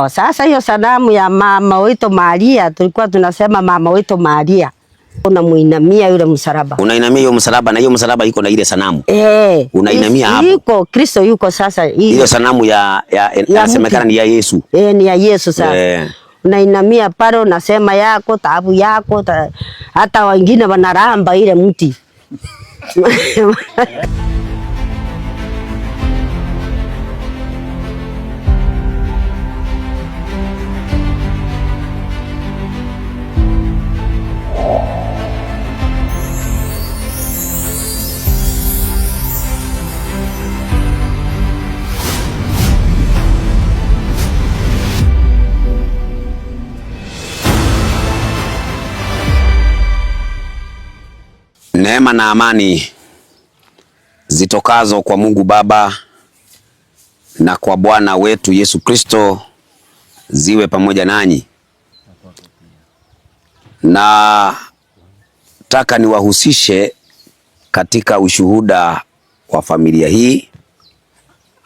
Sasa hiyo sanamu ya mama wetu Maria, tulikuwa tunasema mama wetu Maria. Unamuinamia yule msalaba. Unainamia hiyo msalaba, na hiyo msalaba iko na ile sanamu. Unainamia hapo. Yuko Kristo yuko sasa. Hiyo sanamu ya inasemekana ni ya Yesu. Ni ya Yesu sasa. Unainamia pale unasema yako taabu yako hata wengine wanaramba ile mti. Neema na amani zitokazo kwa Mungu Baba na kwa Bwana wetu Yesu Kristo ziwe pamoja nanyi. Na taka niwahusishe katika ushuhuda wa familia hii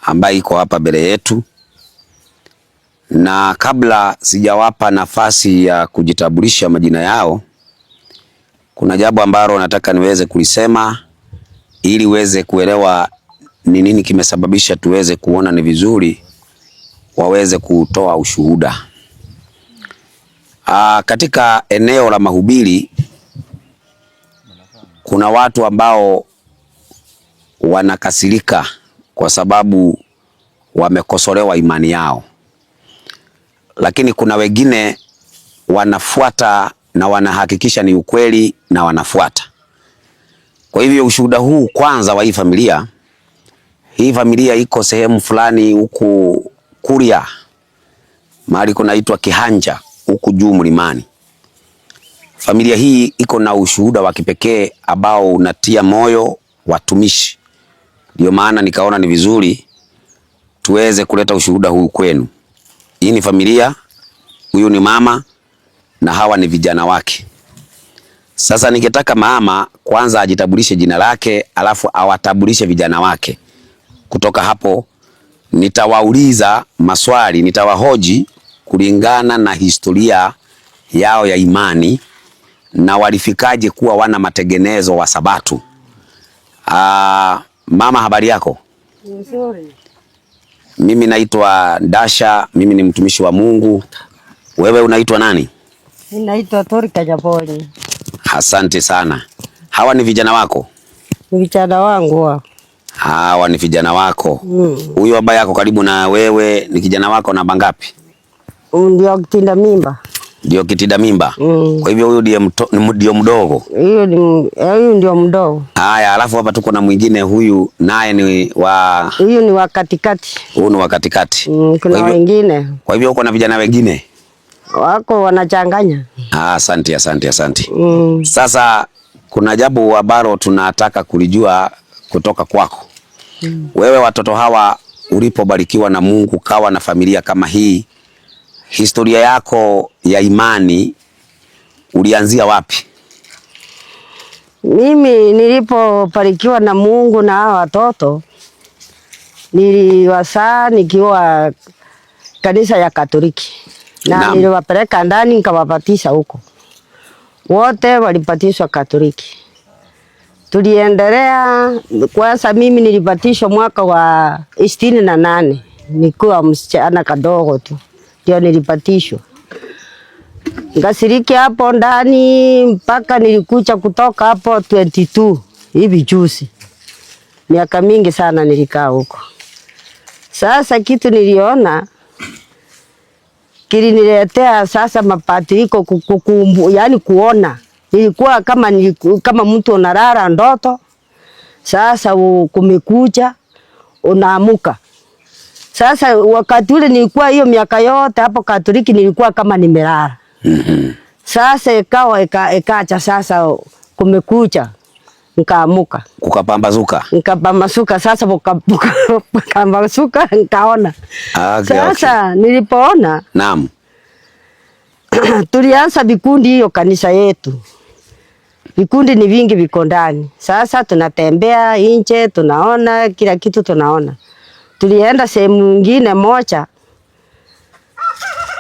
ambayo iko hapa mbele yetu. Na kabla sijawapa nafasi ya kujitambulisha majina yao, kuna jambo ambalo nataka niweze kulisema ili uweze kuelewa ni nini kimesababisha tuweze kuona ni vizuri waweze kutoa ushuhuda. Katika eneo la mahubiri kuna watu ambao wanakasirika kwa sababu wamekosolewa imani yao. Lakini kuna wengine wanafuata na wanahakikisha ni ukweli na wanafuata. Kwa hivyo ushuhuda huu kwanza wa hii familia iko sehemu fulani huku Kuria, mahali kunaitwa Kihanja huku juu mlimani. Familia hii iko na ushuhuda wa kipekee ambao unatia moyo watumishi. Ndio maana nikaona ni vizuri tuweze kuleta ushuhuda huu kwenu. Hii ni familia, huyu ni mama na hawa ni vijana wake. Sasa ningetaka mama kwanza ajitambulishe jina lake, alafu awatambulishe vijana wake. Kutoka hapo nitawauliza maswali, nitawahoji kulingana na historia yao ya imani na walifikaje kuwa wana matengenezo wa Sabato. Mama, habari yako? Nzuri. Mimi naitwa Dasha, mimi ni mtumishi wa Mungu. Wewe unaitwa nani? Naitwa Torika Japoli. Asante sana. Hawa ni vijana wako? Ni vijana wangu. Hawa ni vijana wako. Huyu ambaye yako karibu na wewe ni kijana wako namba ngapi? Ndio kitinda mimba. Ndio kitinda mimba. Kwa hivyo huyu ndio mdogo. Huyu ndio mdogo. Haya, alafu hapa tuko na mwingine, huyu naye ni wa huyu ni wa katikati. Huyu ni wa katikati. Kuna wengine. Kwa hivyo uko na vijana wengine? Wako wanachanganya. Asante. Sasa kuna jambo ambalo tunataka kulijua kutoka kwako. Wewe watoto hawa ulipobarikiwa na Mungu kawa na familia kama hii, historia yako ya imani ulianzia wapi? Mimi nilipobarikiwa na Mungu na hawa watoto niliwasaa nikiwa kanisa ya Katoliki. Na niliwapeleka ndani nikawabatisha huko. Wote walibatishwa Katoliki. Tuliendelea, kwanza mimi nilibatishwa mwaka wa 68. Nikuwa msichana kadogo tu. Ndio nilibatishwa. Ngasiriki hapo ndani mpaka nilikuja kutoka hapo 22 hivi juzi. Miaka mingi sana nilikaa huko. Sasa kitu niliona kiliniletea sasa mabadiliko yani kuona. Nilikuwa kama mtu unalala ndoto. Sasa kumekuja unaamuka. Sasa wakati ule nilikuwa hiyo miaka yote hapo Katoliki nilikuwa kama nimelala. Sasa ikawa ikacha sasa kumekuja. Nikaamuka. Nikapambazuka sasa nikapambazuka nikaona. Sasa nilipoona. Naam. Tulianza vikundi hiyo kanisa yetu. Vikundi ni vingi viko ndani. Sasa tunatembea nje, tunaona kila kitu tunaona. Tulienda sehemu nyingine moja.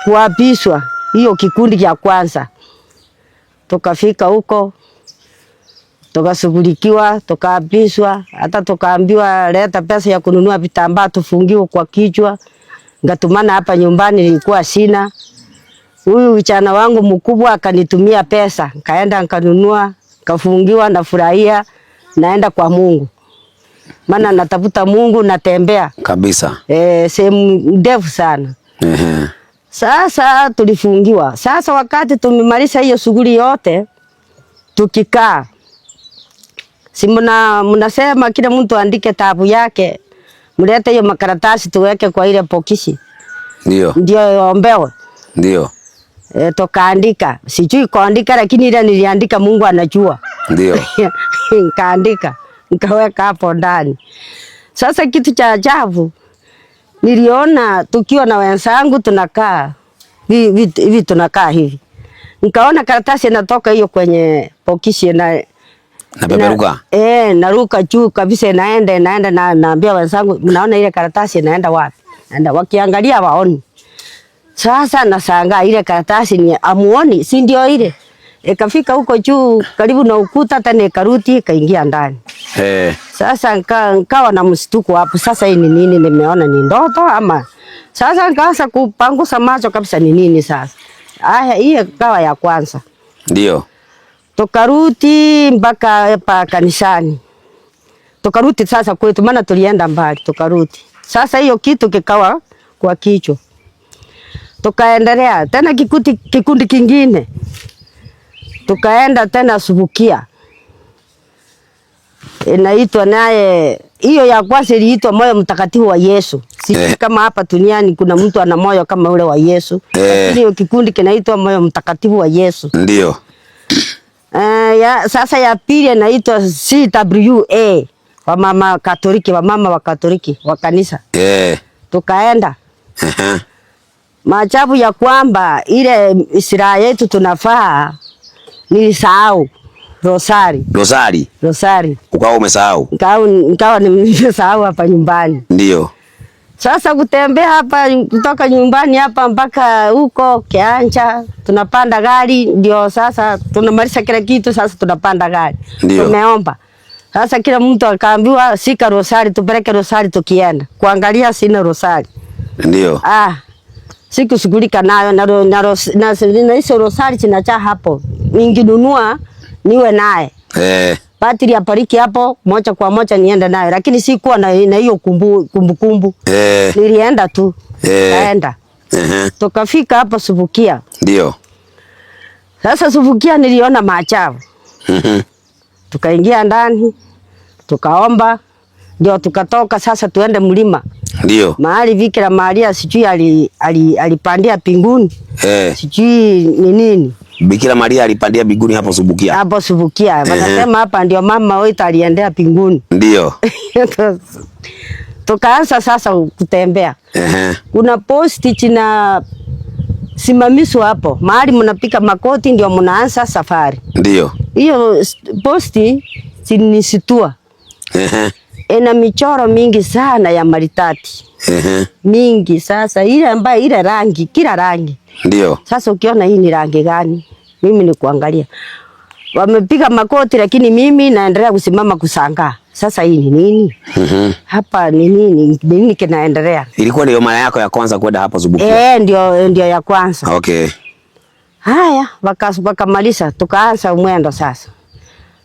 kuapishwa hiyo kikundi cha kwanza. Tukafika huko tukashughulikiwa, tukaapishwa, hata tukaambiwa leta pesa ya kununua vitambaa tufungiwe kwa kichwa. Ngatumana hapa nyumbani nilikuwa sina. Huyu mchana wangu mkubwa akanitumia pesa, kaenda nikanunua, kafungiwa, na furahia, naenda kwa Mungu. Maana natafuta Mungu, natembea kabisa. Sehemu ndefu sana. Sasa tulifungiwa. Sasa wakati tumemaliza hiyo shughuli yote, tukikaa, si mnasema kila mtu andike tabu yake, mlete hiyo makaratasi tuweke kwa ile pokisi. Ndio ombewe. Ndio. Tukaandika. Sijui kuandika, lakini ile niliandika Mungu anajua. Ndio. Nikaandika, nikaweka hapo ndani. Sasa kitu cha ajabu niliona tukiwa na wenzangu tunakaa hivi tunakaa hivi. Nikaona karatasi inatoka hiyo kwenye pokisi na peperuka. Naruka juu kabisa, inaenda na naambia wenzangu, mnaona ile karatasi inaenda wapi? Naenda wakiangalia waoni. Sasa nashangaa ile karatasi ni amuoni, si ndio ile? Ikafika huko juu karibu na ukuta, tena ikaruti ikaingia ndani. Sasa nikawa na mshtuko hapo. Sasa hii ni nini? Nimeona ni ndoto ama? Sasa nikaanza kupangusa macho kabisa, ni nini sasa? Hii ikawa ya kwanza. Ndio. Tukaruti mpaka hapa kanisani. Tukaruti sasa kwetu, maana tulienda mbali, tukaruti. Sasa hiyo kitu kikawa kwa kichwa. Tukaendelea tena kikundi kingine. Tukaenda tena Subukia. Inaitwa naye, hiyo ya kwanza iliitwa Moyo Mtakatifu wa Yesu. Sisi kama hapa duniani kuna mtu ana moyo kama ule wa Yesu. Lakini hiyo kikundi kinaitwa Moyo Mtakatifu wa Yesu. Ndio. Sasa ya pili inaitwa CWA, wa mama Katoliki, wa mama wa Katoliki wa kanisa. Tukaenda. Maajabu ya kwamba ile Israeli yetu tunafaa nilisahau Rosari. Ukawa umesahau? Nikawa nimesahau hapa nyumbani. Ndio. Sasa kutembea hapa kutoka nyumbani hapa mpaka huko Kianja, tunapanda gari, ndio sasa tunamaliza kila kitu, sasa tunapanda gari. Tumeomba. Sasa kila mtu akaambiwa sika Rosari, tupeleke Rosari tukienda. Kuangalia sina Rosari. Ndio. Sikushughulika nayo na hizo Rosari chinacha hapo. Ninginunua niwe naye. Patri apariki hapo moja kwa moja nienda nayo, lakini sikuwa na hiyo kumbukumbu. Nilienda tu. Kaenda. Tukafika hapo Subukia. Ndio. Sasa Subukia niliona maajabu. Tukaingia ndani, tukaomba, ndio tukatoka sasa tuende mlima. Ndio. Mahali Bikira Maria sijui alipandia pinguni. Sijui ni nini. Bikira Maria alipandia binguni hapo Subukia. Hapo Subukia. Wanasema hapa ndio mama wetu aliendea pinguni. Ndio. Tukaanza sasa kutembea. Kuna posti china simamiswa hapo. Mahali mnapika makoti ndio mnaanza safari. Ndio. Hiyo posti sinisitua. Ina michoro mingi sana ya maritati. Mingi sasa ile ambayo ile rangi, kila rangi. Ndio. Sasa ukiona hii ni rangi gani? Mimi ni kuangalia. Wamepiga makoti lakini mimi naendelea kusimama kushangaa. Sasa hii ni nini? Hapa ni nini? Nini kinaendelea? Ilikuwa ndio mara yako ya kwanza kwenda hapo Subukia? Ndio ya kwanza. Okay. Haya, wakamaliza, tukaanza mwendo sasa.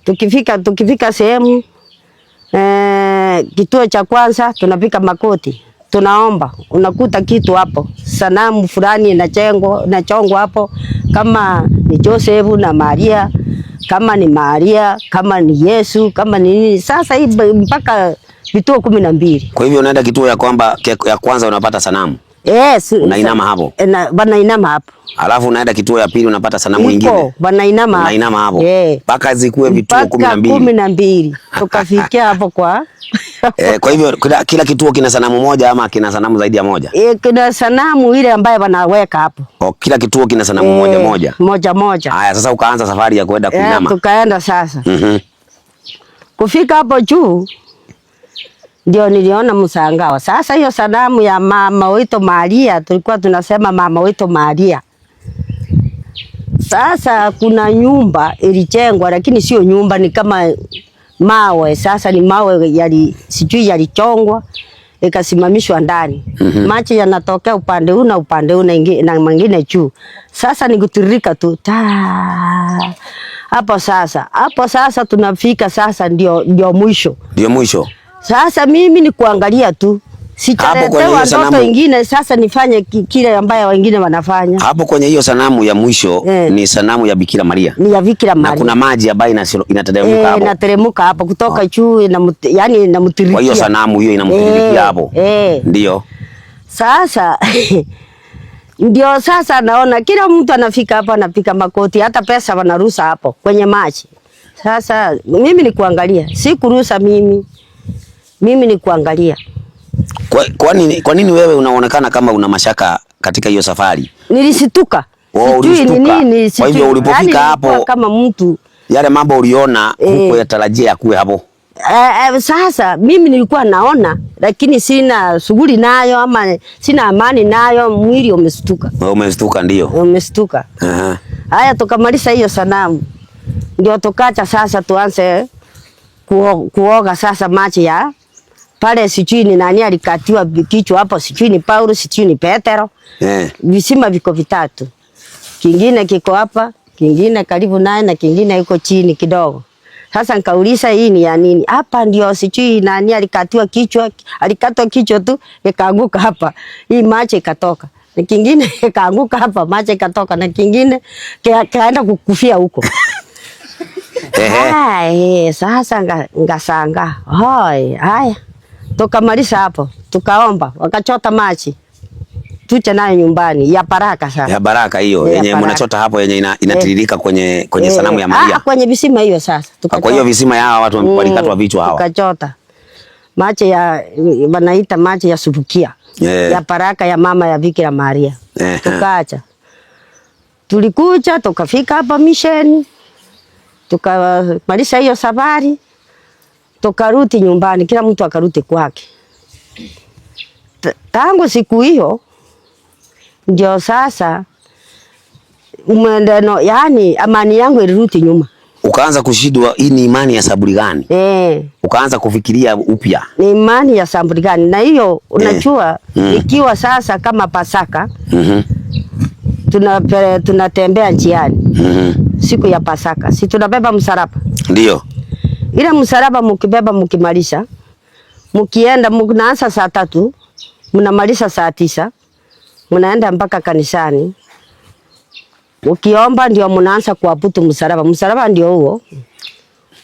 Tukifika sehemu kituo cha kwanza tunapika makoti. Tunaomba, unakuta kitu hapo. Sanamu fulani inachongwa hapo, kama ni Joseph na Maria, kama ni Maria, kama ni Yesu, kama ni nini. Sasa hii mpaka vituo 12. Kwa hivyo unaenda kituo ya kwanza unapata sanamu. Unainama hapo. Wanainama hapo. Alafu unaenda kituo ya pili unapata sanamu nyingine. Wanainama hapo. Mpaka zikuwe vituo 12. 12. Tukafikia hapo kwa kwa hivyo kila kituo kina sanamu moja ama kina sanamu zaidi ya moja? Kina sanamu ile ambayo wanaweka hapo. Kila kituo kina sanamu moja. Moja. Haya, sasa ukaanza safari ya kwenda kuinama. Tukaenda sasa. Kufika hapo juu ndio niliona msangao. Sasa hiyo sanamu ya mama wetu Maria, tulikuwa tunasema mama wetu Maria. Sasa kuna nyumba ilijengwa, lakini sio nyumba, ni kama mawe. Sasa ni mawe sijui yalichongwa ikasimamishwa ndani. Maji yanatokea upande huu na upande huu na mwingine juu. Sasa ni kutiririka tu. Hapo sasa tunafika sasa ndio mwisho. Ndio mwisho. Sasa mimi ni kuangalia tu. Sitaletewa ndoto nyingine sasa nifanye kile ambayo wengine wanafanya. Hapo kwenye hiyo sanamu ya mwisho ni sanamu ya Bikira Maria. Ni ya Bikira Maria. Na kuna maji ambayo inateremka hapo. Inateremka hapo kutoka juu yani inamtirikia. Kwa hiyo sanamu hiyo inamtirikia hapo. Ndio. Sasa ndio sasa naona kila mtu anafika hapo anapika makoti, hata pesa wanarusa hapo kwenye maji. Sasa mimi ni kuangalia, si kurusa mimi ni kuangalia. Kwa nini wewe unaonekana kama una mashaka katika hiyo safari? Nilisituka. Sijui ni nini. Kwa hivyo ulipofika hapo kama mtu yale mambo uliona huko yatarajia kuwe hapo. Sasa mimi nilikuwa naona, lakini sina shughuli nayo ama sina amani nayo, mwili umestuka. Umestuka ndio. Umestuka. Haya tukamaliza hiyo sanamu. Ndio tukacha sasa tuanze kuoga sasa maji ya pale, sijui ni nani alikatiwa kichwa hapo, sijui ni Paulo, sijui ni Petero. Visima viko vitatu. Kingine kiko hapa, kingine karibu naye na kingine yuko chini kidogo. Sasa nikauliza hii ni ya nini? Hapa ndio sijui nani alikatwa kichwa tu ikaanguka hapa. Hii maji ikatoka. Na kingine ikaanguka hapa, maji ikatoka, na kingine kaenda kukufia huko. Sasa ngasanga. Haya. Tukamaliza hapo, tukaomba, wakachota maji. Tuche nayo nyumbani ya baraka sasa. Ya baraka hiyo yenye mnachota hapo yenye inatiririka kwenye sanamu ya Maria. Kwenye visima hiyo sasa. Kwa hiyo visima ya hawa watu walikatwa vichwa hawa. Tukachota. Maji wanaita maji ya subukia. Ya baraka ya mama ya Bikira Maria. Tukaacha. Tulikuja tukafika hapa misheni. Tukamaliza hiyo safari. Tukarudi nyumbani, kila mtu akarudi kwake. Tangu siku hiyo ndio sasa umendeno, yani amani yangu ilirudi nyuma. Ukaanza kushindwa, hii ni imani ya saburi gani? Ukaanza kufikiria upya. Ni imani ya saburi gani? Na hiyo unajua ikiwa sasa kama Pasaka tunatembea njiani siku ya Pasaka, si tunabeba msalaba? Ndio. Ile msalaba mkibeba mkimalisha, mkienda mnaanza saa 3, mnamaliza saa 9, mnaenda mpaka kanisani. Ukiomba ndio mnaanza kuabudu msalaba. Msalaba ndio huo.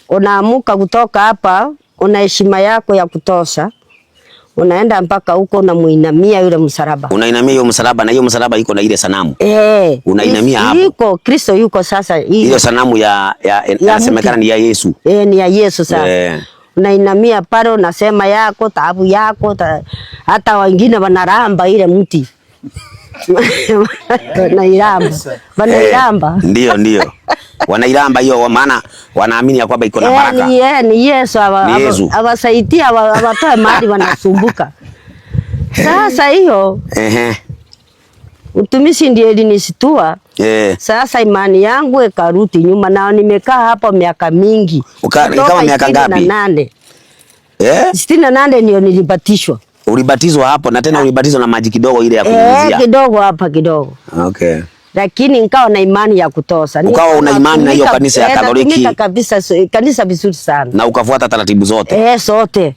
Unaamuka kutoka hapa, una heshima yako ya kutosha. Unaenda mpaka huko na muinamia yule msalaba. Unainamia hiyo msalaba, na hiyo msalaba iko na ile sanamu. Unainamia hapo. Yuko Kristo yuko sasa. Hiyo sanamu inasemekana ni ya Yesu. Ni ya Yesu sasa. Unainamia pale, unasema yako taabu yako, hata wengine wanaramba ile mti. Wanairamba. Ndio. Wanairamba hiyo, maana wanaamini ya kwamba iko na baraka. Ni Yesu awasaidia watoe mali wanasumbuka. Sasa hiyo utumishi ndio ilinisitua. Sasa imani yangu ikarudi nyuma, na nimekaa hapo miaka mingi. Kama miaka ngapi? 68. 68 ndio nilibatishwa. Ulibatizwa hapo, na tena ulibatizwa na maji kidogo ile ya kunyunyizia. Kidogo hapa kidogo. Okay. Lakini nikawa na imani ya kutosha. Ukawa una imani na hiyo kanisa ya Katoliki. Kabisa, kanisa vizuri sana. Na ukafuata taratibu zote. Sote.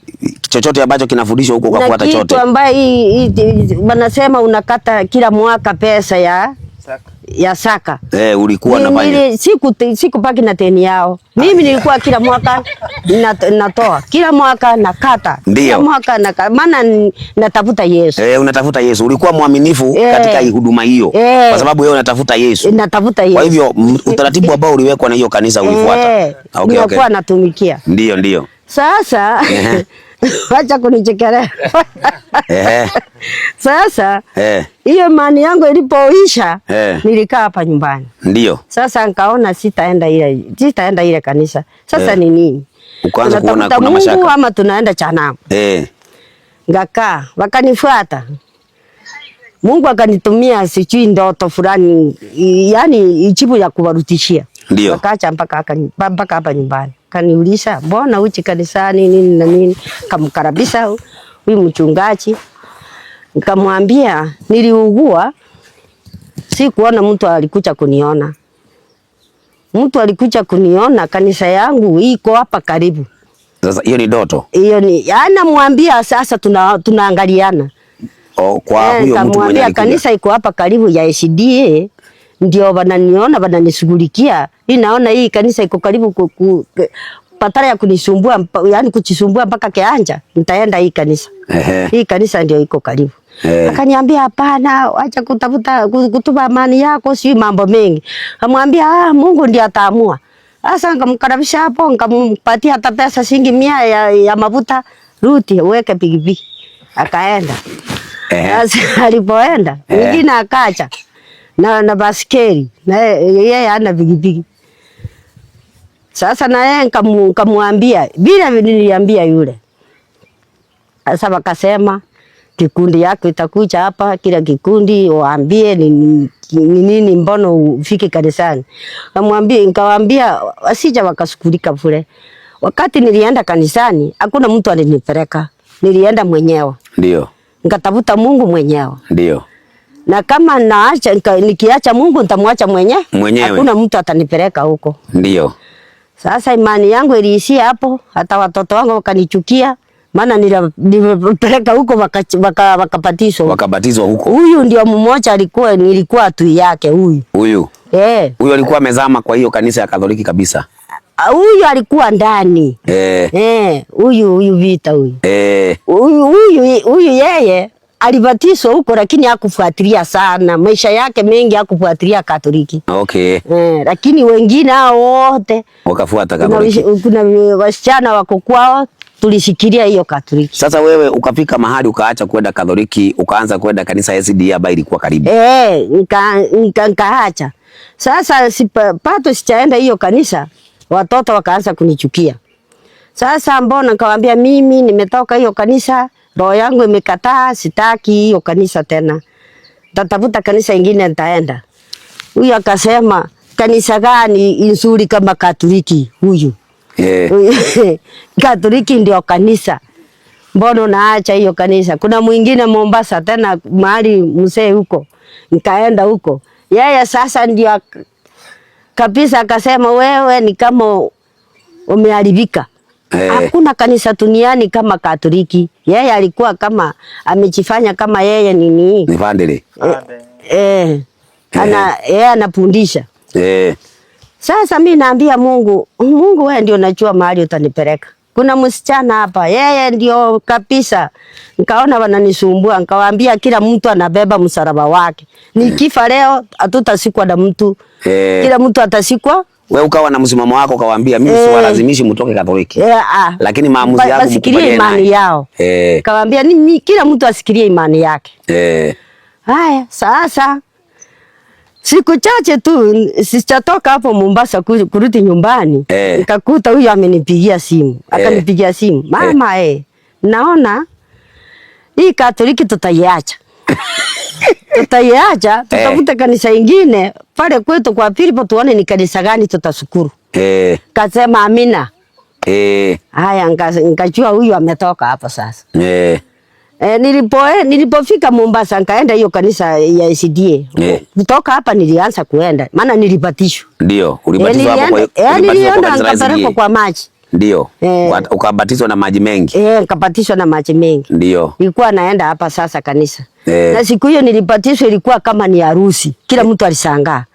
Chochote ambacho kinafundishwa huko ukafuata chote. Kitu ambaye wanasema unakata kila mwaka pesa ya saka. Ulikuwa unafanya. Sikupaki na teni yao. Mimi nilikuwa kila mwaka natoa. Kila mwaka nakata. Kila mwaka maana natafuta Yesu. Unatafuta Yesu. Ulikuwa mwaminifu katika huduma hiyo. Kwa sababu wewe unatafuta Yesu. Natafuta Yesu. Kwa hivyo utaratibu ambao uliwekwa na hiyo kanisa ulifuata. Nilikuwa natumikia. Ndio. Sasa acha kunichekelea. Sasa hiyo imani yangu ilipoisha, nilikaa hapa nyumbani. Ndio. Sasa nikaona sitaenda ile kanisa. Sasa ni nini? Ukaanza kuona kuna mashaka. Ama tunaenda Jehanamu. Ngakaa, wakanifuata. Mungu akanitumia sijui ndoto fulani, yani ijibu ya kuwarudishia. Ndio. Wakaacha mpaka hapa nyumbani. Kaniuliza, "Mbona uchi kanisani nini na nini?" Kamkaribisha huyu mchungaji. Nikamwambia niliugua, si kuona mtu alikuja kuniona. Mtu alikuja kuniona, kanisa yangu iko hapa karibu. Sasa hiyo ni ndoto. Hiyo ni namwambia sasa tunaangaliana. Kwa huyo mtu mwenye alikuja. Kanisa iko hapa karibu ya SDA, ndio wananiona wananishughulikia. Naona hii kanisa iko karibu patara ya kunisumbua, yani kuchisumbua mpaka Kianja, nitaenda hii kanisa. Hii kanisa ndio iko karibu. Akaniambia hapana, acha kutafuta kutuba amani yako, si mambo mengi. Amwambia Mungu ndiye ataamua. Sasa nikamkaribisha hapo, nikampatia hata pesa shilingi 100 ya mafuta, ruti uweke pikipiki. Akaenda. Sasa alipoenda, mwingine akacha na baskeli, na yeye ana pikipiki. Sasa na yeye nikamwambia bila niliambia yule. Sasa wakasema kikundi yako itakuja hapa, kila kikundi waambie ni nini, mbona ufike kanisani. Nikawaambia wasija wakasukulika bure. Wakati nilienda kanisani hakuna mtu alinipeleka, nilienda mwenyewe. Ndio. Nikatafuta Mungu mwenyewe. Ndio. Na kama nikiacha Mungu nitamwacha mwenyewe. Hakuna mtu atanipeleka huko. Ndio. Sasa imani yangu iliishia hapo, hata watoto wangu wakanichukia, maana nilipeleka huko wakabatizwa. Wakabatizwa huko. Huyu ndio mmoja nilikuwa tu yake huyu. Huyu. Huyu alikuwa amezama kwa hiyo kanisa ya Katoliki kabisa. Huyu alikuwa ndani. Huyu vita huyu. Huyu yeye alibatizwa huko lakini hakufuatilia sana. Maisha yake mengi hakufuatilia Katoliki. Okay. Lakini wengine hao wote wakafuata Katoliki. Kuna wasichana wako kwao tulishikilia hiyo Katoliki. Sasa wewe ukafika mahali ukaacha kwenda Katoliki, ukaanza kwenda kanisa SDA ambayo ilikuwa karibu. Nikaacha. Sasa pato sijaenda hiyo kanisa, watoto wakaanza kunichukia. Sasa mbona nikamwambia mimi nimetoka hiyo kanisa, roho yangu imekataa, sitaki hiyo kanisa tena. Tatafuta kanisa ingine nitaenda. Huyu akasema kanisa gani nzuri kama Katoliki huyu? Katoliki ndio kanisa. Mbona unaacha hiyo kanisa? Kuna mwingine Mombasa tena mahali mzee huko. Nikaenda huko. Yeye sasa ndio kabisa akasema wewe ni kama umeharibika. Hakuna kanisa duniani kama Katoliki. Yeye alikuwa kama amejifanya kama yeye nini? Ni vandele. Anapundisha. Sasa mimi naambia Mungu wewe ndio unajua mahali utanipeleka. Kuna msichana hapa, yeye ndio kabisa. Nikaona wananisumbua, nikawaambia kila mtu anabeba msalaba wake. Nikifa leo hatutasikwa na mtu. Kila mtu atasikwa. Wewe ukawa na msimamo wako ukawaambia mimi siwalazimishi mtoke Katoliki. Lakini maamuzi yako mkubaliane imani yao. Kawaambia kila mtu asikilie imani yake. Haya, sasa siku chache tu sitatoka hapo Mombasa kurudi nyumbani. Nikakuta huyu amenipigia simu. Akanipigia simu. Mama naona hii Katoliki tutaiacha. Tutaiacha, tutafuta kanisa ingine pale kwetu kwa Filipo tuone ni kanisa gani tutashukuru. Kasema amina. Haya nikajua huyu ametoka hapo sasa. Nilipofika Mombasa nikaenda hiyo kanisa ya SDA. Kutoka hapa nilianza kuenda maana nilibatishwa. Ndio, ulibatizwa hapo kwa nilienda nikapelekwa kwa maji. Ndio. Ukabatizwa na maji mengi. Nikabatizwa na maji mengi. Ndio. Nilikuwa naenda hapa sasa kanisa. Na siku hiyo nilibatizwa ilikuwa kama ni harusi. Kila mtu alishangaa.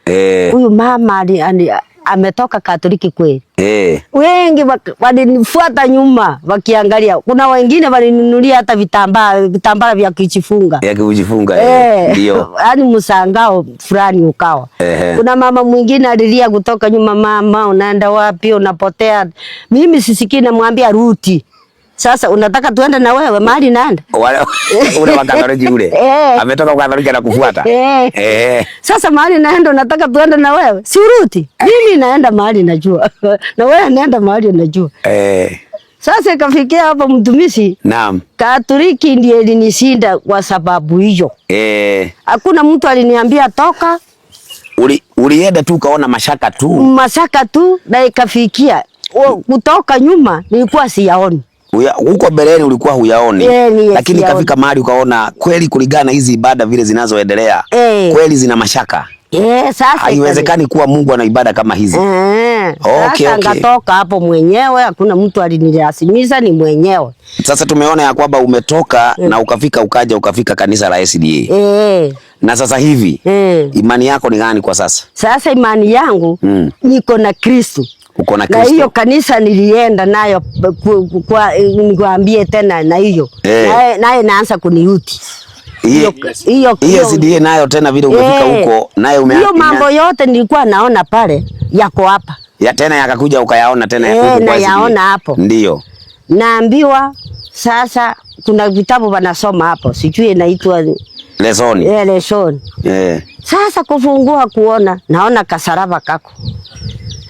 Huyu mama ametoka Katoliki kweli. Wengi walinifuata nyuma wakiangalia. Kuna wengine walininunulia hata vitambaa vya kujifunga. Ya kujifunga. Ndio. Yaani msangao fulani ukawa. Kuna mama mwingine alilia kutoka nyuma, mama unaenda wapi, unapotea. Mimi sisikii, namwambia ruti. Sasa unataka tuende na wewe mahali naenda? Ule wa Katoliki ule. Ametoka kwa Katoliki na kufuata. Sasa mahali naenda unataka tuende na wewe? Si uruti. Mimi naenda mahali najua. Na wewe naenda mahali unajua. Sasa ikafikia hapo mtumishi. Naam. Katoliki ndiye ilinishinda kwa sababu hiyo. Hakuna mtu aliniambia toka. Ulienda tu ukaona mashaka tu. Mashaka tu na ikafikia. Kutoka nyuma nilikuwa siyaoni. Huko mbeleni ulikuwa huyaoni. Lakini kafika mahali ukaona kweli kulingana hizi ibada vile zinazoendelea. Kweli zina mashaka. Sasa haiwezekani kuwa Mungu ana ibada kama hizi. Sasa ngatoka hapo mwenyewe, hakuna mtu alinilazimisha, ni mwenyewe. Sasa tumeona ya kwamba umetoka na ukafika kanisa la SDA. Na sasa hivi imani yako ni gani kwa sasa? Sasa imani yangu niko na Kristo. Uko na Kristo. Na hiyo kanisa nilienda nayo nikwambie tena na hiyo. Naye naanza kuniuti. Hiyo SDA nayo tena vile umefika huko nayo hiyo mambo yote nilikuwa naona pale yako hapa. Ya tena yakakuja ukayaona tena na yaona hapo. Ndio. Naambiwa sasa kuna vitabu wanasoma hapo. Sijui inaitwa lesoni. Lesoni. Sasa kufungua kuona naona kasaraba kako.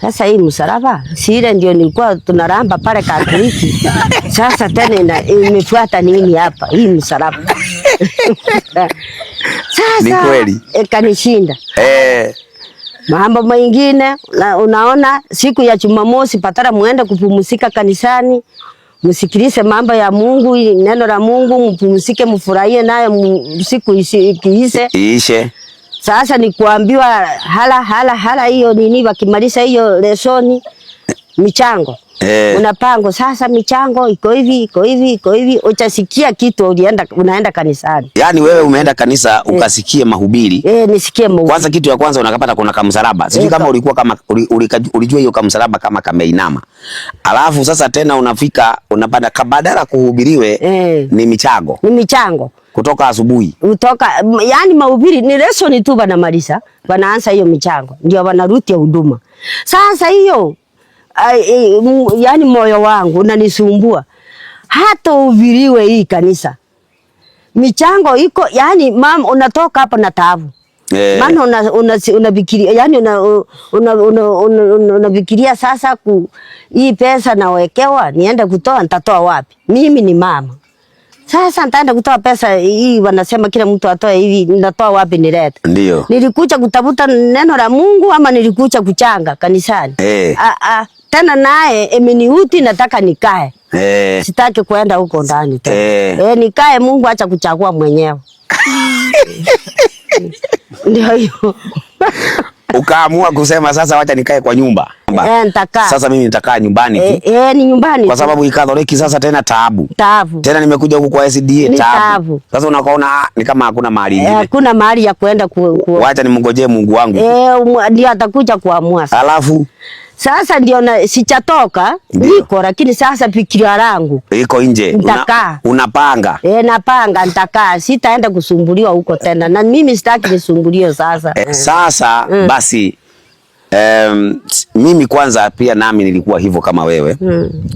Sasa hii msalaba si ile ndio nilikuwa tunaramba pale Katoliki. Sasa tena imefuata nini hapa? Hii msalaba. Sasa ni kweli kanishinda. Mambo mengine unaona siku ya Jumamosi patara muende kupumzika kanisani. Msikilize mambo ya Mungu, neno la Mungu, mpumzike, mfurahie nayo siku iishe. Sasa ni kuambiwa hala hiyo nini wakimaliza hiyo lesoni michango. Unapango sasa michango iko hivi utasikia kitu unaenda kanisani. Yaani wewe umeenda kanisa ukasikie mahubiri. Nisikie mahubiri. Kwanza kitu ya kwanza unakapata kuna kamsalaba. Sijui kama ulikuwa kama ulijua hiyo kamsalaba kama kameinama. Alafu sasa tena unapata kabadala kuhubiriwe ni michango. Ni michango. Kutoka asubuhi. Yani mahubiri ni lesson tu banamaliza, wanaanza hiyo michango. Ndio wanarudia huduma. Sasa hiyo yani moyo wangu unanisumbua. Hata uhubiriwe hii kanisa. Michango iko yani mama unatoka hapo na taabu. Maana unafikiria yani unafikiria sasa hii pesa nawekewa niende kutoa nitatoa wapi? Mimi ni mama. Sasa nitaenda kutoa pesa hii wanasema kila mtu atoe hivi nitatoa wapi nilete? Ndio. Nilikuja kutafuta neno la Mungu ama nilikuja kuchanga kanisani? Tena naye ameniuti nataka nikae. Sitaki kuenda huko ndani tena. Nikae Mungu acha kuchagua mwenyewe. Ndio hiyo. Ukaamua kusema sasa wacha nikae kwa nyumba. Nitakaa. Sasa mimi nitakaa nyumbani tu. Ni nyumbani. Kwa sababu Katoliki sasa tena taabu. Tena nimekuja huku kwa SDA taabu. Sasa unaona ni kama hakuna mahali ingine. Hakuna mahali ya kuenda wacha nimngojee Mungu wangu. Ndio atakuja kuamua. Alafu sasa ndio sichatoka niko lakini sasa fikira langu iko nje. Unapanga. Napanga nitakaa, sitaenda kusumbuliwa huko tena. Na mimi sitaki nisumbuliwe sasa. Sasa basi mimi kwanza pia nami nilikuwa hivyo kama wewe.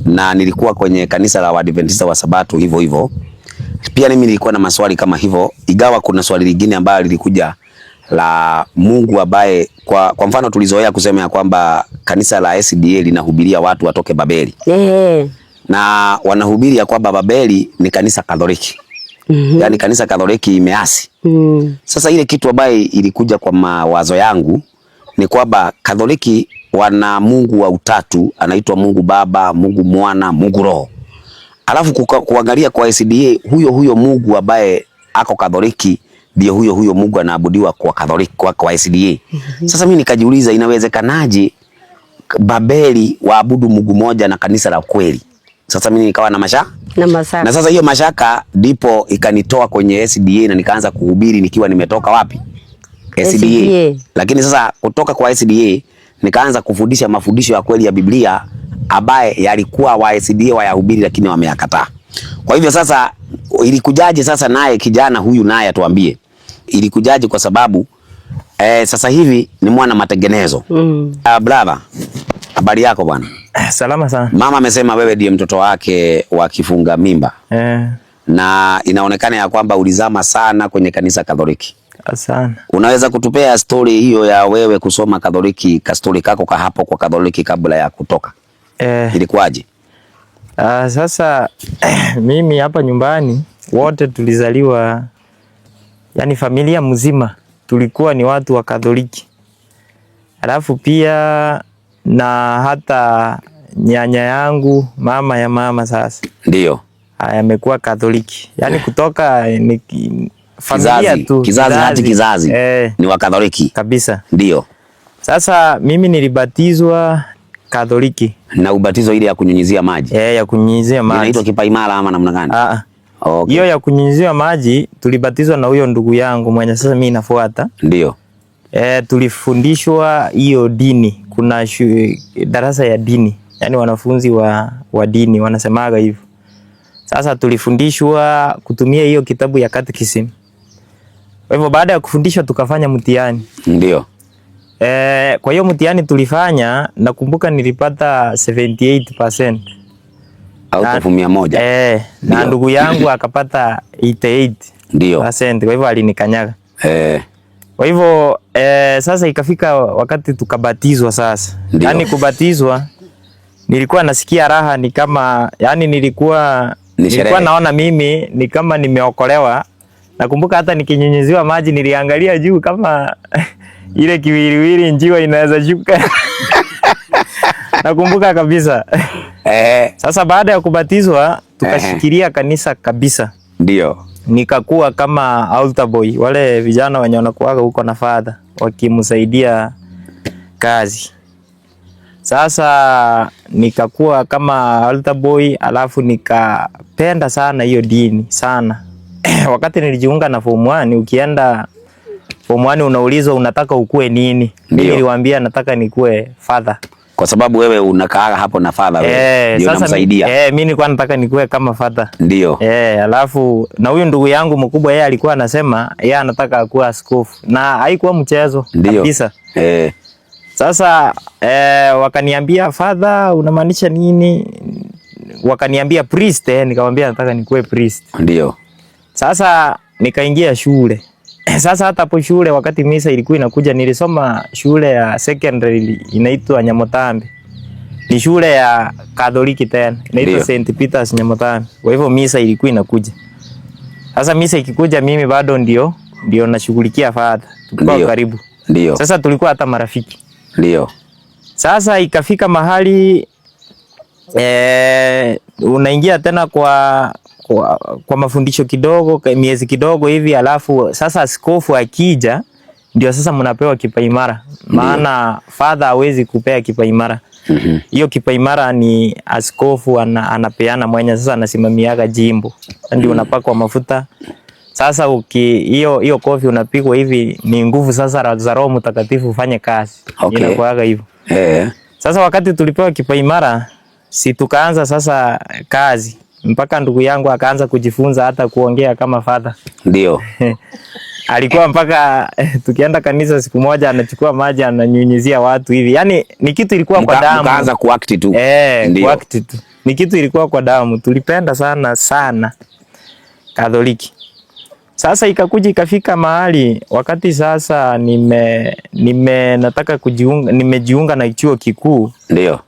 Na nilikuwa kwenye kanisa la Waadventista wa Sabato hivyo. Pia mimi nilikuwa na maswali kama hivyo, igawa kuna swali lingine ambalo lilikuja la Mungu ambaye kwa mfano tulizoea kusema ya kwamba kanisa la SDA linahubiria watu watoke Babeli. Na wanahubiri ya kwamba Babeli ni kanisa Katoliki. Yaani kanisa Katoliki imeasi. Sasa ile kitu ambaye ilikuja kwa mawazo yangu ni kwamba Katoliki wana Mungu wa utatu, anaitwa Mungu Baba, Mungu Mwana, Mungu Roho. Alafu kuangalia kwa SDA huyo Mungu ambaye ako Katoliki ndio huyo Mungu anaabudiwa kwa Katoliki kwa SDA. Sasa mimi nikajiuliza inawezekanaje Babeli waabudu Mungu moja na kanisa la kweli? Sasa mimi nikawa na mashaka. Na sasa hiyo mashaka ndipo ikanitoa kwenye SDA na nikaanza kuhubiri nikiwa nimetoka wapi? SDA. Lakini sasa kutoka kwa SDA nikaanza kufundisha mafundisho ya kweli ya Biblia ambaye yalikuwa wa SDA wayahubiri lakini wameyakataa. Kwa hivyo sasa ilikujaje sasa naye kijana huyu naye atuambie. Ilikujaje kwa sababu sasa hivi ni mwana matengenezo. Brother, habari yako bwana? Salama sana. Mama amesema wewe ndiye mtoto wake wa kifunga mimba. Na inaonekana ya kwamba ulizama sana kwenye kanisa Katoliki. Sana. Unaweza kutupea story hiyo ya wewe kusoma Katoliki, ka story kako hapo kwa Katoliki kabla ya kutoka? Ilikuwaje? Sasa mimi hapa nyumbani wote tulizaliwa, yani familia mzima tulikuwa ni watu wa Katoliki. Alafu pia na hata nyanya yangu, mama ya mama sasa. Ndio. Amekuwa Katoliki. Yani kutoka ni familia tu. Kizazi hadi kizazi. Ni wa Katoliki. Kabisa. Ndio. Sasa mimi nilibatizwa Katoliki. Na ubatizo ile ya kunyunyizia maji. Ya kunyunyizia maji. Inaitwa kipaimara ama namna gani? Okay. Hiyo ya kunyunyizia maji tulibatizwa na huyo ndugu yangu mwenye sasa mimi nafuata. Ndio. Tulifundishwa hiyo dini. Kuna darasa ya dini. Yani wanafunzi wa dini wanasemaga hivyo. Sasa tulifundishwa kutumia hiyo kitabu ya Catechism. Kwa hivyo baada ya kufundishwa tukafanya mtihani. Ndio. Kwa hiyo mtihani tulifanya, nakumbuka nilipata 78%. Out of 100. Na ndugu yangu akapata 88%. Ndio. Kwa hivyo alinikanyaga. Kwa hivyo sasa ikafika wakati tukabatizwa sasa. Yani kubatizwa nilikuwa nasikia raha, ni kama yani nilikuwa naona mimi ni kama nimeokolewa. Nakumbuka hata nikinyunyiziwa maji niliangalia juu kama ile kiwiliwili njiwa inaweza shuka. Nakumbuka kabisa. Sasa baada ya kubatizwa tukashikilia kanisa kabisa. Ndio. Nikakuwa kama altar boy, wale vijana wenye wanakuaga huko na father wakimsaidia kazi. Sasa nikakuwa kama altar boy, alafu nikapenda sana hiyo dini sana. Wakati nilijiunga na form 1, ukienda form 1 unaulizwa unataka ukue nini? Mimi niliwaambia nataka nikue father. Kwa sababu wewe unakaa hapo na father wewe. Ndio unamsaidia. Mimi nilikuwa nataka nikue kama father. Ndio. Alafu na huyu ndugu yangu mkubwa yeye alikuwa anasema yeye anataka akuwe askofu. Na haikuwa mchezo kabisa. Sasa wakaniambia father unamaanisha nini? Wakaniambia priest, nikamwambia nataka nikuwe priest. Ndio. Sasa nikaingia shule. Sasa hata hapo shule wakati misa ilikuwa inakuja, nilisoma shule ya secondary inaitwa Nyamotambi. Ni shule ya Katoliki tena. Inaitwa St. Peter's Nyamotambi. Kwa hivyo misa ilikuwa inakuja. Sasa misa ikikuja mimi bado ndio nashughulikia father. Tulikuwa karibu. Ndio. Sasa tulikuwa hata marafiki. Ndio. Sasa ikafika mahali unaingia tena kwa mafundisho kidogo, miezi kidogo hivi, alafu sasa askofu akija ndio sasa mnapewa kipaimara. Maana father hawezi kupea kipaimara. Hiyo kipaimara ni askofu anapeana, mwenye sasa anasimamiaga jimbo. Ndio unapakwa mafuta. Sasa hiyo kofi unapigwa hivi, ni nguvu sasa za Roho Mtakatifu ufanye kazi. Inakuaga hivyo. Sasa wakati tulipewa kipaimara, si tukaanza sasa kazi. Mpaka ndugu yangu akaanza kujifunza hata kuongea kama father. Ndio. Alikuwa mpaka tukienda kanisa siku moja anachukua maji ananyunyizia watu hivi. Yaani ni kitu ilikuwa kwa damu. Mkaanza kuact tu. Kuact tu. Ni kitu ilikuwa kwa damu. Tulipenda sana Katoliki. Sasa ikakuja ikafika mahali wakati sasa nataka kujiunga, nimejiunga na chuo kikuu. Ndio.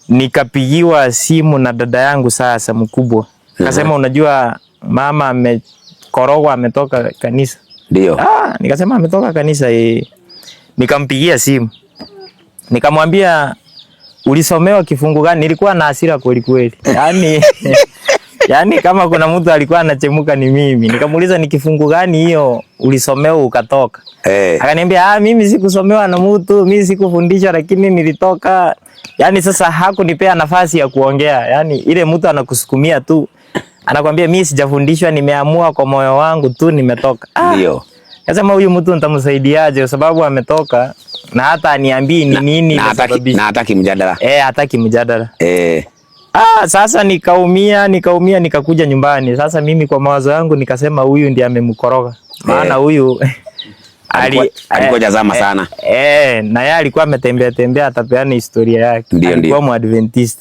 Nikapigiwa simu na dada yangu sasa mkubwa. Akasema unajua mama amekorogwa, ametoka kanisa. Ndio. Nikasema ametoka kanisa. Nikampigia simu. Nikamwambia ulisomewa kifungu gani? Nilikuwa na hasira kweli. Yaani kama kuna mtu alikuwa anachemuka ni mimi. Nikamuuliza ni kifungu gani hiyo ulisomewa ukatoka? Akaniambia mimi sikusomewa na mtu, mimi sikufundishwa lakini nilitoka. Yaani sasa hakunipea nafasi ya kuongea. Yaani ile mtu anakusukumia tu. Anakuambia mimi sijafundishwa, nimeamua kwa moyo wangu tu nimetoka. Ndio. Nasema huyu mtu nitamsaidiaje kwa sababu ametoka na hata aniambii ni nini na hataki mjadala. Hataki mjadala. Sasa nikaumia nikakuja nyumbani. Sasa mimi kwa mawazo yangu nikasema huyu ndiye amemkoroga. Maana huyu alikuwa jazama sana. Na yeye alikuwa ametembea atapeana historia yake. Alikuwa Muadventist.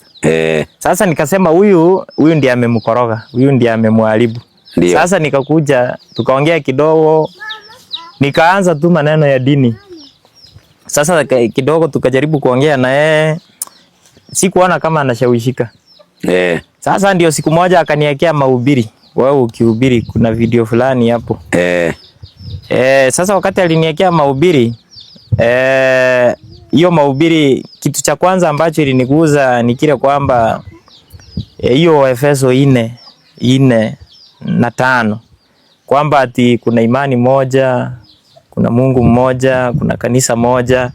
Sasa nikasema huyu ndiye amemkoroga. Huyu ndiye amemharibu. Sasa nikakuja tukaongea kidogo. Nikaanza tu maneno ya dini. Sasa kidogo tukajaribu kuongea na yeye. Sikuona kama anashawishika. Sasa ndio siku moja akaniwekea mahubiri. Wewe ukihubiri kuna video fulani hapo. Sasa wakati aliniwekea mahubiri, hiyo mahubiri kitu cha kwanza ambacho iliniguza ni kile kwamba hiyo Efeso 4:5 kwamba ati kuna imani moja, kuna Mungu mmoja, kuna kanisa moja.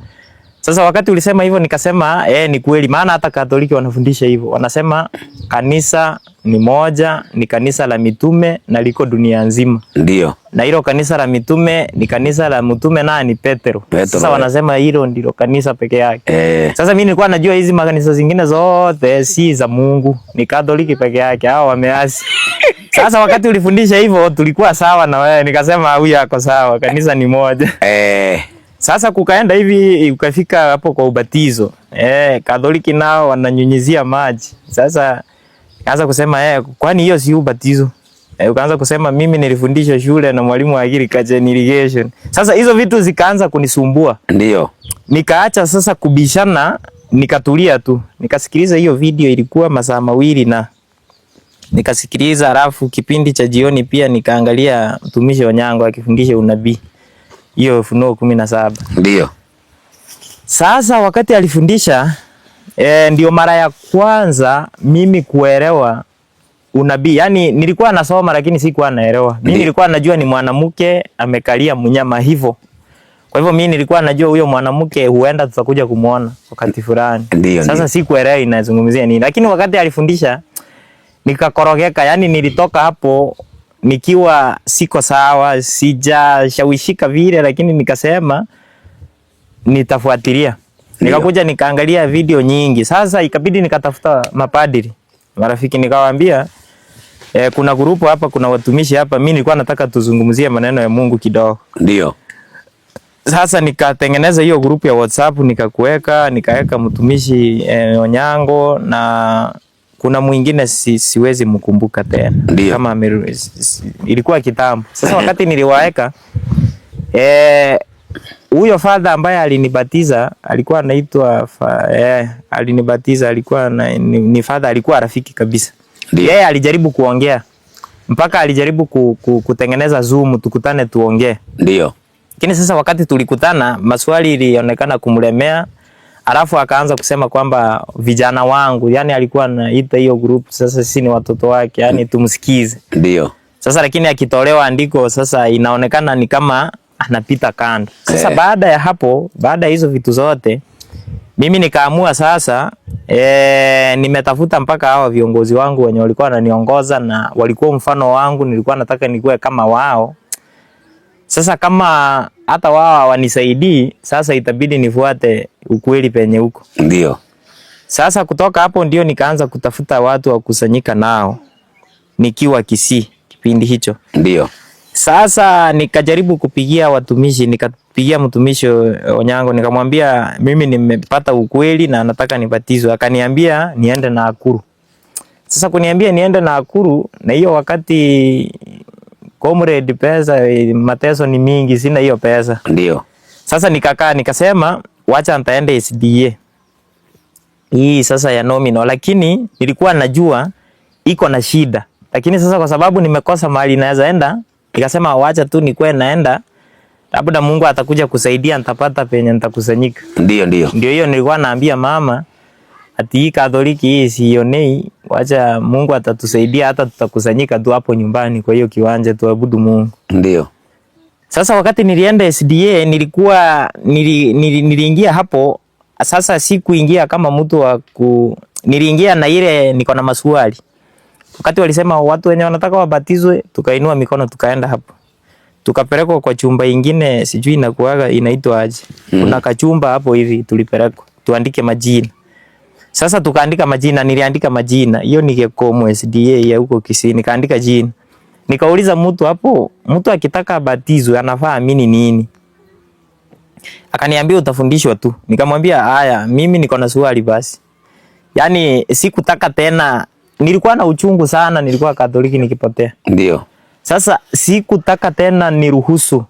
Sasa wakati ulisema hivyo nikasema ni kweli, maana hata Katoliki wanafundisha hivyo. Wanasema kanisa ni moja, ni kanisa la mitume na liko dunia nzima. Ndio. Na hilo kanisa la mitume ni kanisa la mtume na ni Petro. Sasa wanasema hilo ndilo kanisa peke yake. Sasa mimi nilikuwa najua hizi makanisa zingine zote si za Mungu, ni Katoliki peke yake, hao wameasi. Sasa wakati ulifundisha hivyo tulikuwa sawa na wewe, nikasema huyu ako sawa, kanisa ni moja. Sasa kukaenda hivi ukafika hapo kwa ubatizo. Katoliki nao wananyunyizia maji. Sasa kaanza kusema kwani hiyo si ubatizo? Ukaanza kusema mimi nilifundishwa shule na mwalimu wa agriculture irrigation. Sasa hizo vitu zikaanza kunisumbua. Ndio. Nikaacha sasa kubishana, nikatulia tu. Nikasikiliza hiyo video, ilikuwa masaa 2 na nikasikiliza, alafu kipindi cha jioni pia nikaangalia mtumishi Onyango akifundisha unabii. Hiyo Ufunuo 17. Ndio. Sasa wakati alifundisha ndio mara ya kwanza mimi kuelewa unabii. Yaani nilikuwa nasoma lakini sikuwa naelewa. Mimi nilikuwa najua ni mwanamke amekalia mnyama hivyo. Kwa hivyo mimi nilikuwa najua huyo mwanamke huenda tutakuja kumuona wakati fulani. Sasa sikuelewa inazungumzia nini. Lakini wakati alifundisha nikakorogeka, yani nilitoka hapo nikiwa siko sawa, sijashawishika vile, lakini nikasema nitafuatilia. Nikakuja nikaangalia video nyingi. Sasa ikabidi nikatafuta mapadiri, marafiki, nikawaambia kuna grupu hapa, kuna watumishi hapa, mimi nilikuwa nataka tuzungumzie maneno ya Mungu kidogo. Ndio. Sasa nikatengeneza hiyo grupu ya WhatsApp, nikaweka mtumishi Onyango na kuna mwingine siwezi mkumbuka tena. Ndiyo. Kama ilikuwa kitambo. Sasa wakati niliwaeka huyo father ambaye alinibatiza alikuwa anaitwa alinibatiza alikuwa ni father, alikuwa rafiki kabisa. Yeye alijaribu kuongea mpaka alijaribu kutengeneza Zoom tukutane tuongee. Ndio. Lakini sasa wakati tulikutana maswali ilionekana kumlemea. Alafu akaanza kusema kwamba vijana wangu, yani alikuwa anaita hiyo group sasa sisi ni watoto wake, yani tumsikize. Ndio. Sasa lakini akitolewa andiko sasa inaonekana ni kama anapita kando. Sasa baada ya hapo, baada ya hizo vitu zote, mimi nikaamua sasa nimetafuta mpaka hawa viongozi wangu wenye walikuwa wananiongoza na walikuwa mfano wangu, nilikuwa nataka nikuwe kama wao. Sasa kama hata wao wanisaidii, sasa itabidi nifuate ukweli penye huko. Ndio. Sasa kutoka hapo ndio nikaanza kutafuta watu wa kusanyika nao nikiwa Kisii kipindi hicho. Ndio. Sasa nikajaribu kupigia watumishi, nikapigia mtumishi Onyango nikamwambia mimi nimepata ukweli na nataka nibatizwe. Akaniambia niende Nakuru. Sasa kuniambia niende Nakuru, na hiyo wakati comrade pesa mateso ni mingi, sina hiyo pesa. Ndio. Sasa nikakaa nikasema wacha nitaenda SDA. Hii sasa ya nominal, lakini nilikuwa najua iko na shida. Lakini sasa kwa sababu nimekosa mahali naweza enda, nikasema wacha tu nikwe naenda. Labda Mungu atakuja kusaidia, nitapata penye nitakusanyika. Ndio. Ndio hiyo nilikuwa naambia mama ati hii Katoliki hii sionei, wacha Mungu atatusaidia, hata tutakusanyika tu hapo nyumbani kwa hiyo kiwanja tuabudu Mungu. Ndio. Sasa wakati nilienda SDA niliingia hapo. Sasa sikuingia kama mtu wa niliingia na ile niko na maswali. Wakati walisema watu wenye wanataka wabatizwe, tukainua mikono tukaenda hapo. Tukapelekwa kwa chumba ingine, sijui inaitwa aje. Kuna kachumba hapo hivi tulipelekwa. Tuandike majina. Sasa tukaandika majina, niliandika majina. Hiyo ni Gekomo SDA ya huko Kisii, nikaandika jina. Nikauliza mtu hapo, mtu akitaka batizwe anafaa amini nini? Akaniambia utafundishwa tu. Nikamwambia haya, mimi niko na swali basi. Yaani sikutaka tena, nilikuwa na uchungu sana, nilikuwa Katoliki nikipotea. Ndio. Sasa sikutaka tena niruhusu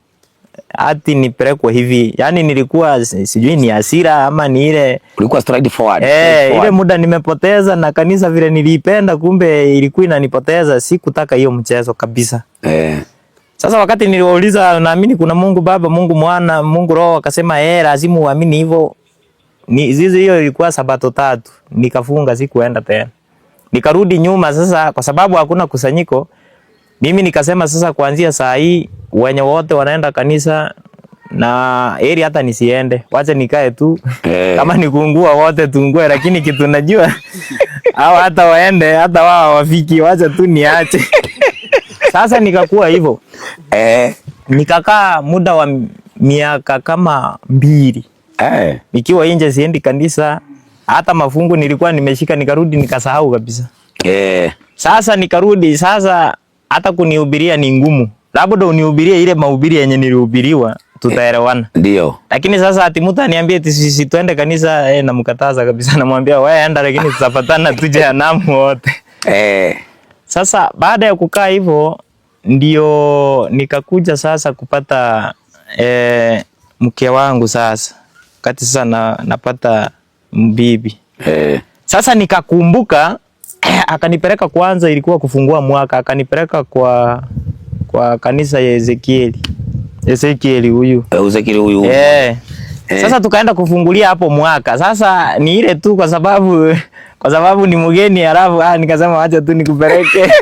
ati nipelekwe hivi. Yani nilikuwa sijui ni hasira ama ni ile ulikuwa straight forward. Ile muda nimepoteza na kanisa vile nilipenda, kumbe ilikuwa inanipoteza. Sikutaka hiyo mchezo kabisa. Sasa wakati niliwauliza naamini kuna Mungu Baba, Mungu Mwana, Mungu Roho, akasema lazima uamini hivyo. Ni zizi hiyo ilikuwa Sabato 3. Nikafunga, sikuenda tena. Nikarudi nyuma sasa kwa sababu hakuna kusanyiko. Mimi nikasema sasa kuanzia saa hii wenye wote wanaenda kanisa na heri hata nisiende. Wacha nikae tu. Kama ni kuungua wote tuungue, lakini kitu najua au hata waende hata wao wafiki, wacha tu niache. Sasa nikakuwa hivyo. Nikakaa muda wa miaka kama 2. Nikiwa nje siendi kanisa, hata mafungu nilikuwa nimeshika nikarudi nikasahau kabisa. Sasa nikarudi, sasa hata kunihubiria ni ngumu. Labda unihubirie ile mahubiri yenye nilihubiriwa tutaelewana. Ndio. Lakini sasa ati mtu aniambie eti sisi tuende kanisa, namkataza kabisa, namwambia wewe enda, lakini tutapatana tuje jehanamu wote. Sasa baada ya kukaa hivyo ndio nikakuja sasa kupata mke wangu sasa. Kati sasa napata mbibi. Sasa nikakumbuka akanipeleka kwanza, ilikuwa kufungua mwaka, akanipeleka kwa kanisa ya Ezekieli huyu. Sasa tukaenda kufungulia hapo mwaka. Sasa ni ile tu kwa sababu ni mgeni, alafu nikasema acha tu nikupeleke.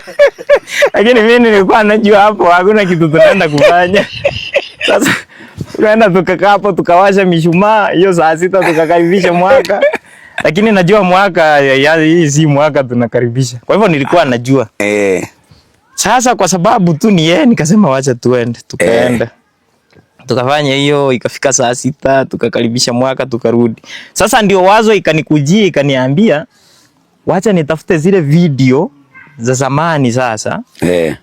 Lakini mimi nilikuwa najua hapo hakuna kitu tunaenda kufanya. Sasa tukaenda tukakaa hapo tukawasha mishumaa, hiyo saa 6 tukakaribisha mwaka. Lakini najua mwaka hii si mwaka tunakaribisha. Kwa hivyo nilikuwa najua. Sasa kwa sababu tu ni yeye nikasema wacha tuende. Tukaenda. Tukafanya hiyo, ikafika saa 6 tukakaribisha mwaka tukarudi. Sasa ndio wazo ikanikujia, ikaniambia wacha nitafute zile video za zamani sasa.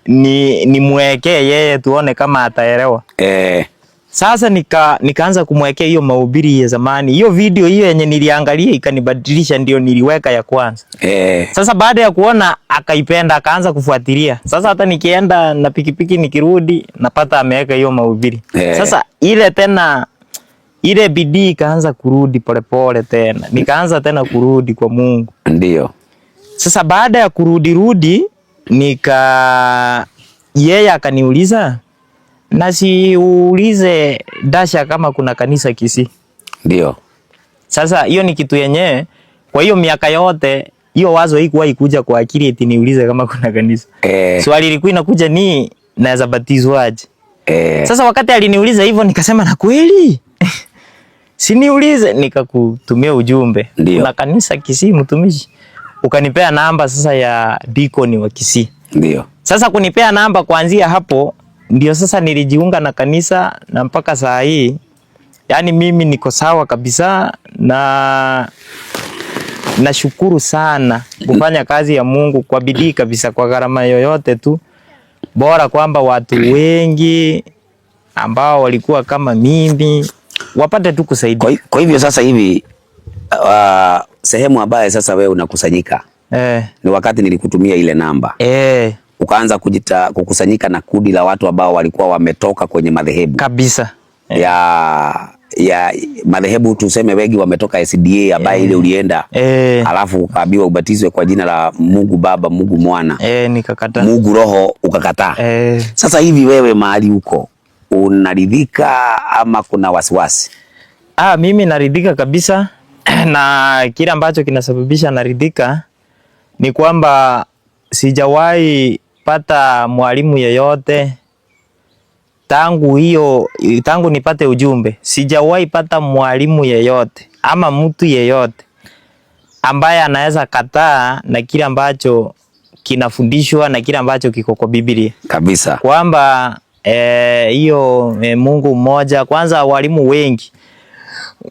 Ni mwekee yeye tuone kama ataelewa. Sasa nikaanza kumwekea hiyo mahubiri ya zamani. Hiyo video hiyo yenye niliangalia ikanibadilisha, ndio niliweka ya kwanza. Sasa baada ya kuona akaipenda, akaanza kufuatilia. Sasa hata nikienda na pikipiki nikirudi napata ameweka hiyo mahubiri. Sasa ile bidii ikaanza kurudi polepole tena. Nikaanza tena kurudi kwa Mungu. Ndio. Sasa baada ya kurudi yeye akaniuliza na siulize Dasha kama kuna kanisa Kisii. Ndio. Sasa hiyo ni kitu yenyewe. Kwa hiyo miaka yote hiyo wazo haikuwa ikuja kwa akili eti niulize kama kuna kanisa. Swali lilikuwa inakuja ni naweza batizwaje. Sasa wakati aliniuliza hivyo nikasema na kweli. Siniulize, nikakutumia ujumbe. Kuna kanisa Kisii mtumishi. Ukanipea namba sasa ya deacon wa Kisii. Ndio. Sasa kunipea namba kuanzia hapo ndio sasa nilijiunga na kanisa na mpaka saa hii. Yani mimi niko sawa kabisa na nashukuru sana kufanya kazi ya Mungu kwa bidii kabisa, kwa gharama yoyote tu. Bora kwamba watu wengi ambao walikuwa kama mimi wapate tu kusaidia. Kwa hivyo sasa hivi sehemu ambayo sasa wewe unakusanyika ni wakati nilikutumia ile namba. Ukaanza kukusanyika na kundi la watu ambao walikuwa wametoka kwenye madhehebu kabisa ya madhehebu, tuseme wengi wametoka SDA ambaye ile ulienda alafu ukaambiwa ubatizwe kwa jina la Mungu Baba, Mungu Mwana, nikakataa. Mungu Roho ukakataa. Sasa hivi wewe mahali huko unaridhika ama kuna wasiwasi? Mimi naridhika kabisa na kile ambacho kinasababisha naridhika ni kwamba sijawahi pata mwalimu yeyote tangu nipate ujumbe. Sijawahi pata mwalimu yeyote ama mtu yeyote ambaye anaweza kataa na kile ambacho kinafundishwa na kile ambacho kiko kwa Biblia. Kabisa. Kwamba hiyo Mungu mmoja. Kwanza walimu wengi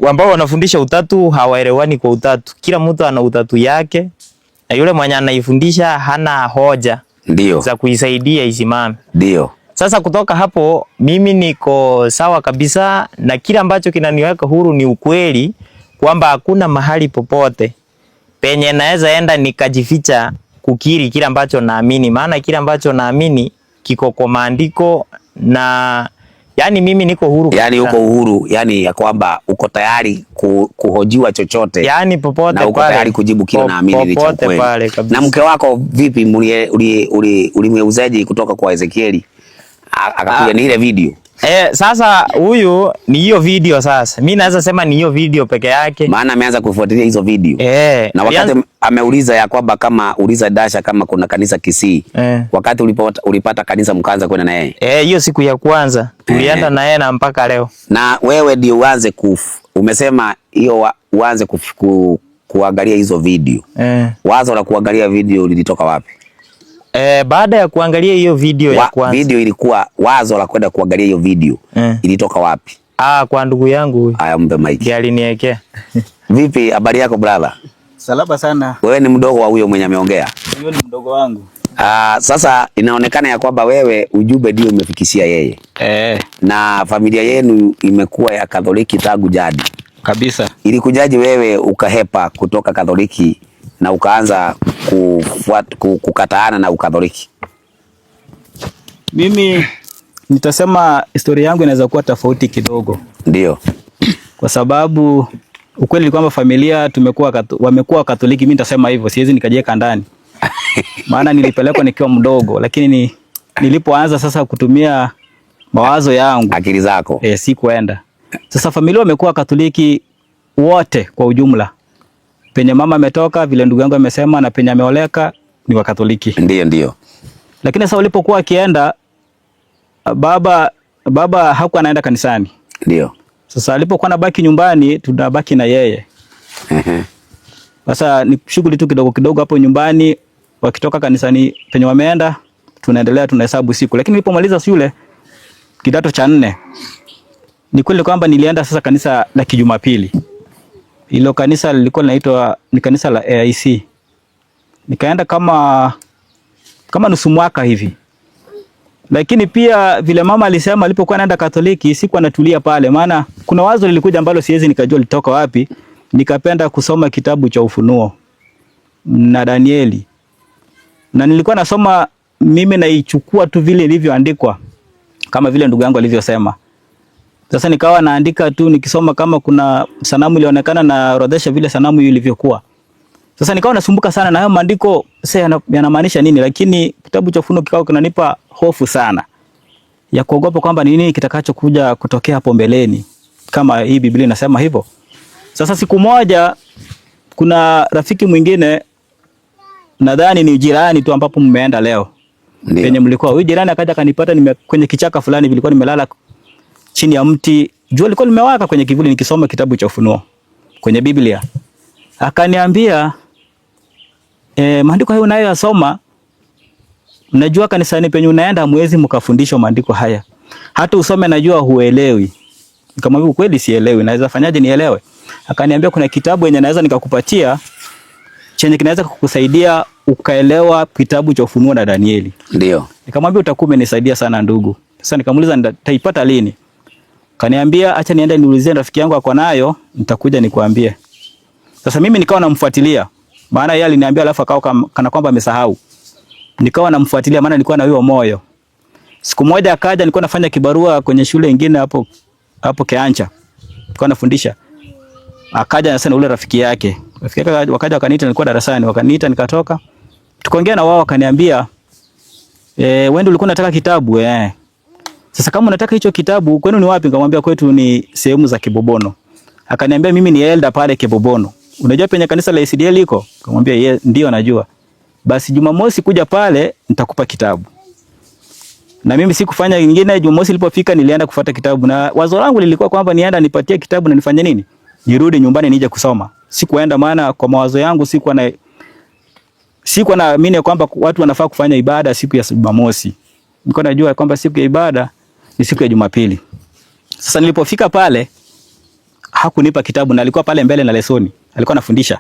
ambao wanafundisha utatu hawaelewani kwa utatu. Kila mtu ana utatu yake. Na yule mwenye anaifundisha hana hoja za kuisaidia isimame. Ndio. Sasa kutoka hapo mimi niko sawa kabisa na kile ambacho kinaniweka huru ni ukweli kwamba hakuna mahali popote penye naweza enda nikajificha kukiri kile ambacho naamini. Maana kile ambacho naamini kiko kwa maandiko na Yani mimi niko huru. Yani uko uhuru, yani ya kwamba uko tayari kuhojiwa chochote. Yani popote na uko pale. tayari kujibu kile naamini ni cha kweli. Na mke wako vipi, ulimweuzaji kutoka kwa Ezekieli akakuja ni ile video? Sasa huyu ni hiyo video sasa. Mimi naweza sema ni hiyo video peke yake. Maana ameanza kufuatilia hizo video. Na wakati ameuliza ya kwamba kama uliza Dasha kama kuna kanisa Kisii. Wakati ulipata kanisa mkaanza kwenda na yeye. Hiyo siku ya kwanza tulienda na yeye na mpaka leo. Na wewe ndio uanze umesema hiyo uanze kuangalia hizo video. Wazo la kuangalia video lilitoka wapi? Baada ya kuangalia hiyo video ya kwanza. Video ilikuwa wazo la kwenda kuangalia hiyo video. Ilitoka wapi? Kwa ndugu yangu huyu. Aya, mpe mic. Ndiye aliniwekea. Vipi habari yako brother? Salama sana. Wewe ni mdogo wa huyo mwenye ameongea? Huyo ni mdogo wangu. Sasa inaonekana ya kwamba wewe ujumbe ndio umefikishia yeye. Na familia yenu imekuwa ya Katoliki tangu jadi. Kabisa. Ilikujaje wewe ukahepa kutoka Katoliki na ukaanza kukataana na Ukatoliki? Mimi nitasema historia yangu inaweza kuwa tofauti kidogo. Ndio. Kwa sababu ukweli ni kwamba familia wamekuwa Katoliki, mimi nitasema hivyo, siwezi nikajiweka ndani. Maana nilipelekwa nikiwa mdogo, lakini nilipoanza sasa kutumia mawazo yangu, akili zako, sikuenda. Sasa familia wamekuwa Katoliki wote kwa ujumla. Penye mama ametoka, vile ndugu yangu amesema, na penye ameoleka ni wa Katoliki. Ndio. Lakini sasa walipokuwa akienda, baba hakuwa anaenda kanisani. Ndio. Sasa alipokuwa anabaki nyumbani, tunabaki na yeye. Sasa ni shughuli tu kidogo kidogo hapo nyumbani, wakitoka kanisani penye wameenda, tunaendelea tunahesabu siku. Lakini nilipomaliza shule kidato cha 4, ni kweli kwamba nilienda sasa kanisa la Kijumapili. Hilo kanisa lilikuwa linaitwa ni kanisa la AIC. Nikaenda kama nusu mwaka hivi. Lakini pia vile mama alisema alipokuwa anaenda Katoliki, sikuwa natulia pale, maana kuna wazo lilikuja ambalo siwezi nikajua litoka wapi. Nikapenda kusoma kitabu cha Ufunuo na Danieli. Na nilikuwa nasoma, mimi naichukua tu vile ilivyoandikwa, kama vile ndugu yangu alivyosema. Sasa nikawa naandika tu nikisoma, kama kuna sanamu ilionekana na orodhesha vile sanamu hiyo ilivyokuwa. Sasa nikawa nasumbuka sana na hayo maandiko, sasa yanamaanisha nini? Lakini kitabu cha Ufunuo kikao kinanipa hofu sana ya kuogopa kwamba nini kitakachokuja kutokea hapo mbeleni, kama hii Biblia inasema hivyo. Sasa siku moja kuna rafiki mwingine, nadhani ni jirani tu ambapo mmeenda leo. Penye mlikuwa, huyu jirani akaja kanipata kwenye kichaka fulani, vilikuwa nimelala chini ya mti. Jua lilikuwa limewaka kwenye kivuli nikisoma kitabu cha Ufunuo kwenye Biblia. Akaniambia, maandiko hayo unayoyasoma, najua kanisani penye unaenda hamwezi mkafundishwa maandiko haya. Hata usome najua huelewi. Nikamwambia kweli sielewi, naweza fanyaje nielewe? Akaniambia kuna kitabu yenye naweza nikakupatia chenye kinaweza kukusaidia ukaelewa kitabu cha Ufunuo na Danieli. Ndio. Nikamwambia utakuwa umenisaidia sana ndugu. Sasa nikamuuliza nitaipata lini? Kaniambia acha niende niulizie rafiki yangu ako nayo, nitakuja nikuambie. Sasa mimi nikawa namfuatilia, maana yeye aliniambia alafu akao kana kwamba amesahau. Nikawa namfuatilia maana nilikuwa na huyo moyo. Siku moja akaja, nilikuwa nafanya kibarua kwenye shule nyingine hapo Keancha. Nilikuwa nafundisha. Akaja na sana ule rafiki yake. Rafiki yake wakaja wakaniita, nilikuwa darasani, wakaniita nikatoka. Tukaongea na wao, wakaniambia wewe ndio ulikuwa unataka kitabu Sasa kama unataka hicho kitabu, kwenu ni wapi? Nikamwambia kwetu ni sehemu za Kibobono. Akaniambia mimi ni elder pale Kibobono. Unajua penye kanisa la ACDL liko? Nikamwambia ndio najua. Basi Jumamosi kuja pale nitakupa kitabu. Na mimi sikufanya nyingine. Jumamosi ilipofika nilienda kufuata kitabu, na wazo langu lilikuwa kwamba nienda nipatie kitabu na nifanye nini? Nirudi nyumbani nije kusoma. Sikuenda, maana kwa mawazo yangu sikuwa naamini kwamba watu wanafaa kufanya ibada siku ya Jumamosi. Nilikuwa najua kwamba siku ya ibada ni siku ya Jumapili. Sasa nilipofika pale hakunipa kitabu, na alikuwa pale mbele na lesoni. Alikuwa anafundisha.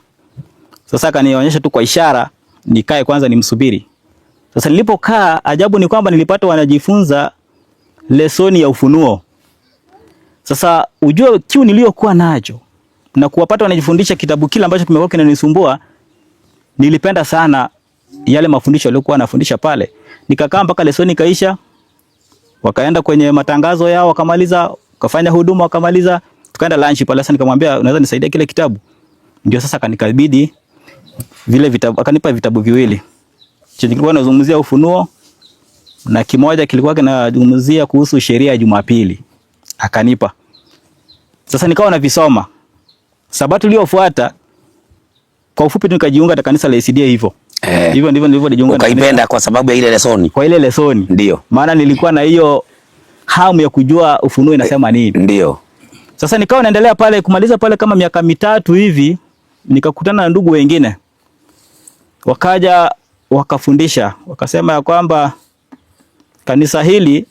Sasa akanionyesha tu kwa ishara nikae kwanza nimsubiri. Sasa nilipokaa, ajabu ni kwamba nilipata wanajifunza lesoni ya Ufunuo. Sasa ujue kiu niliyokuwa nacho na kuwapata wanajifundisha kitabu kile ambacho kimekuwa kinanisumbua, nilipenda sana yale mafundisho waliokuwa wanafundisha pale. Nikakaa mpaka lesoni kaisha, Wakaenda kwenye matangazo yao wakamaliza, wakafanya huduma wakamaliza, tukaenda lunch pale. Sasa nikamwambia unaweza nisaidia kile kitabu? Ndio sasa akanikabidhi vile vitabu, akanipa vitabu viwili. Chenye kilikuwa kinazungumzia ufunuo na kimoja kilikuwa kinazungumzia kuhusu sheria ya Jumapili. Akanipa. Sasa nikawa navisoma. Sabato iliyofuata kwa ufupi nikajiunga na kanisa la ACDA hivyo. Hivyo ndivyo nilijiunga. Ukaipenda kwa sababu ya ile lesoni? Kwa ile lesoni. Ndio. Maana nilikuwa na hiyo hamu ya kujua ufunuo inasema nini. Ndio. Sasa nikawa naendelea pale kumaliza pale kama miaka 3 hivi, nikakutana na ndugu wengine. Wakaja wakafundisha, wakasema ya kwamba kanisa hili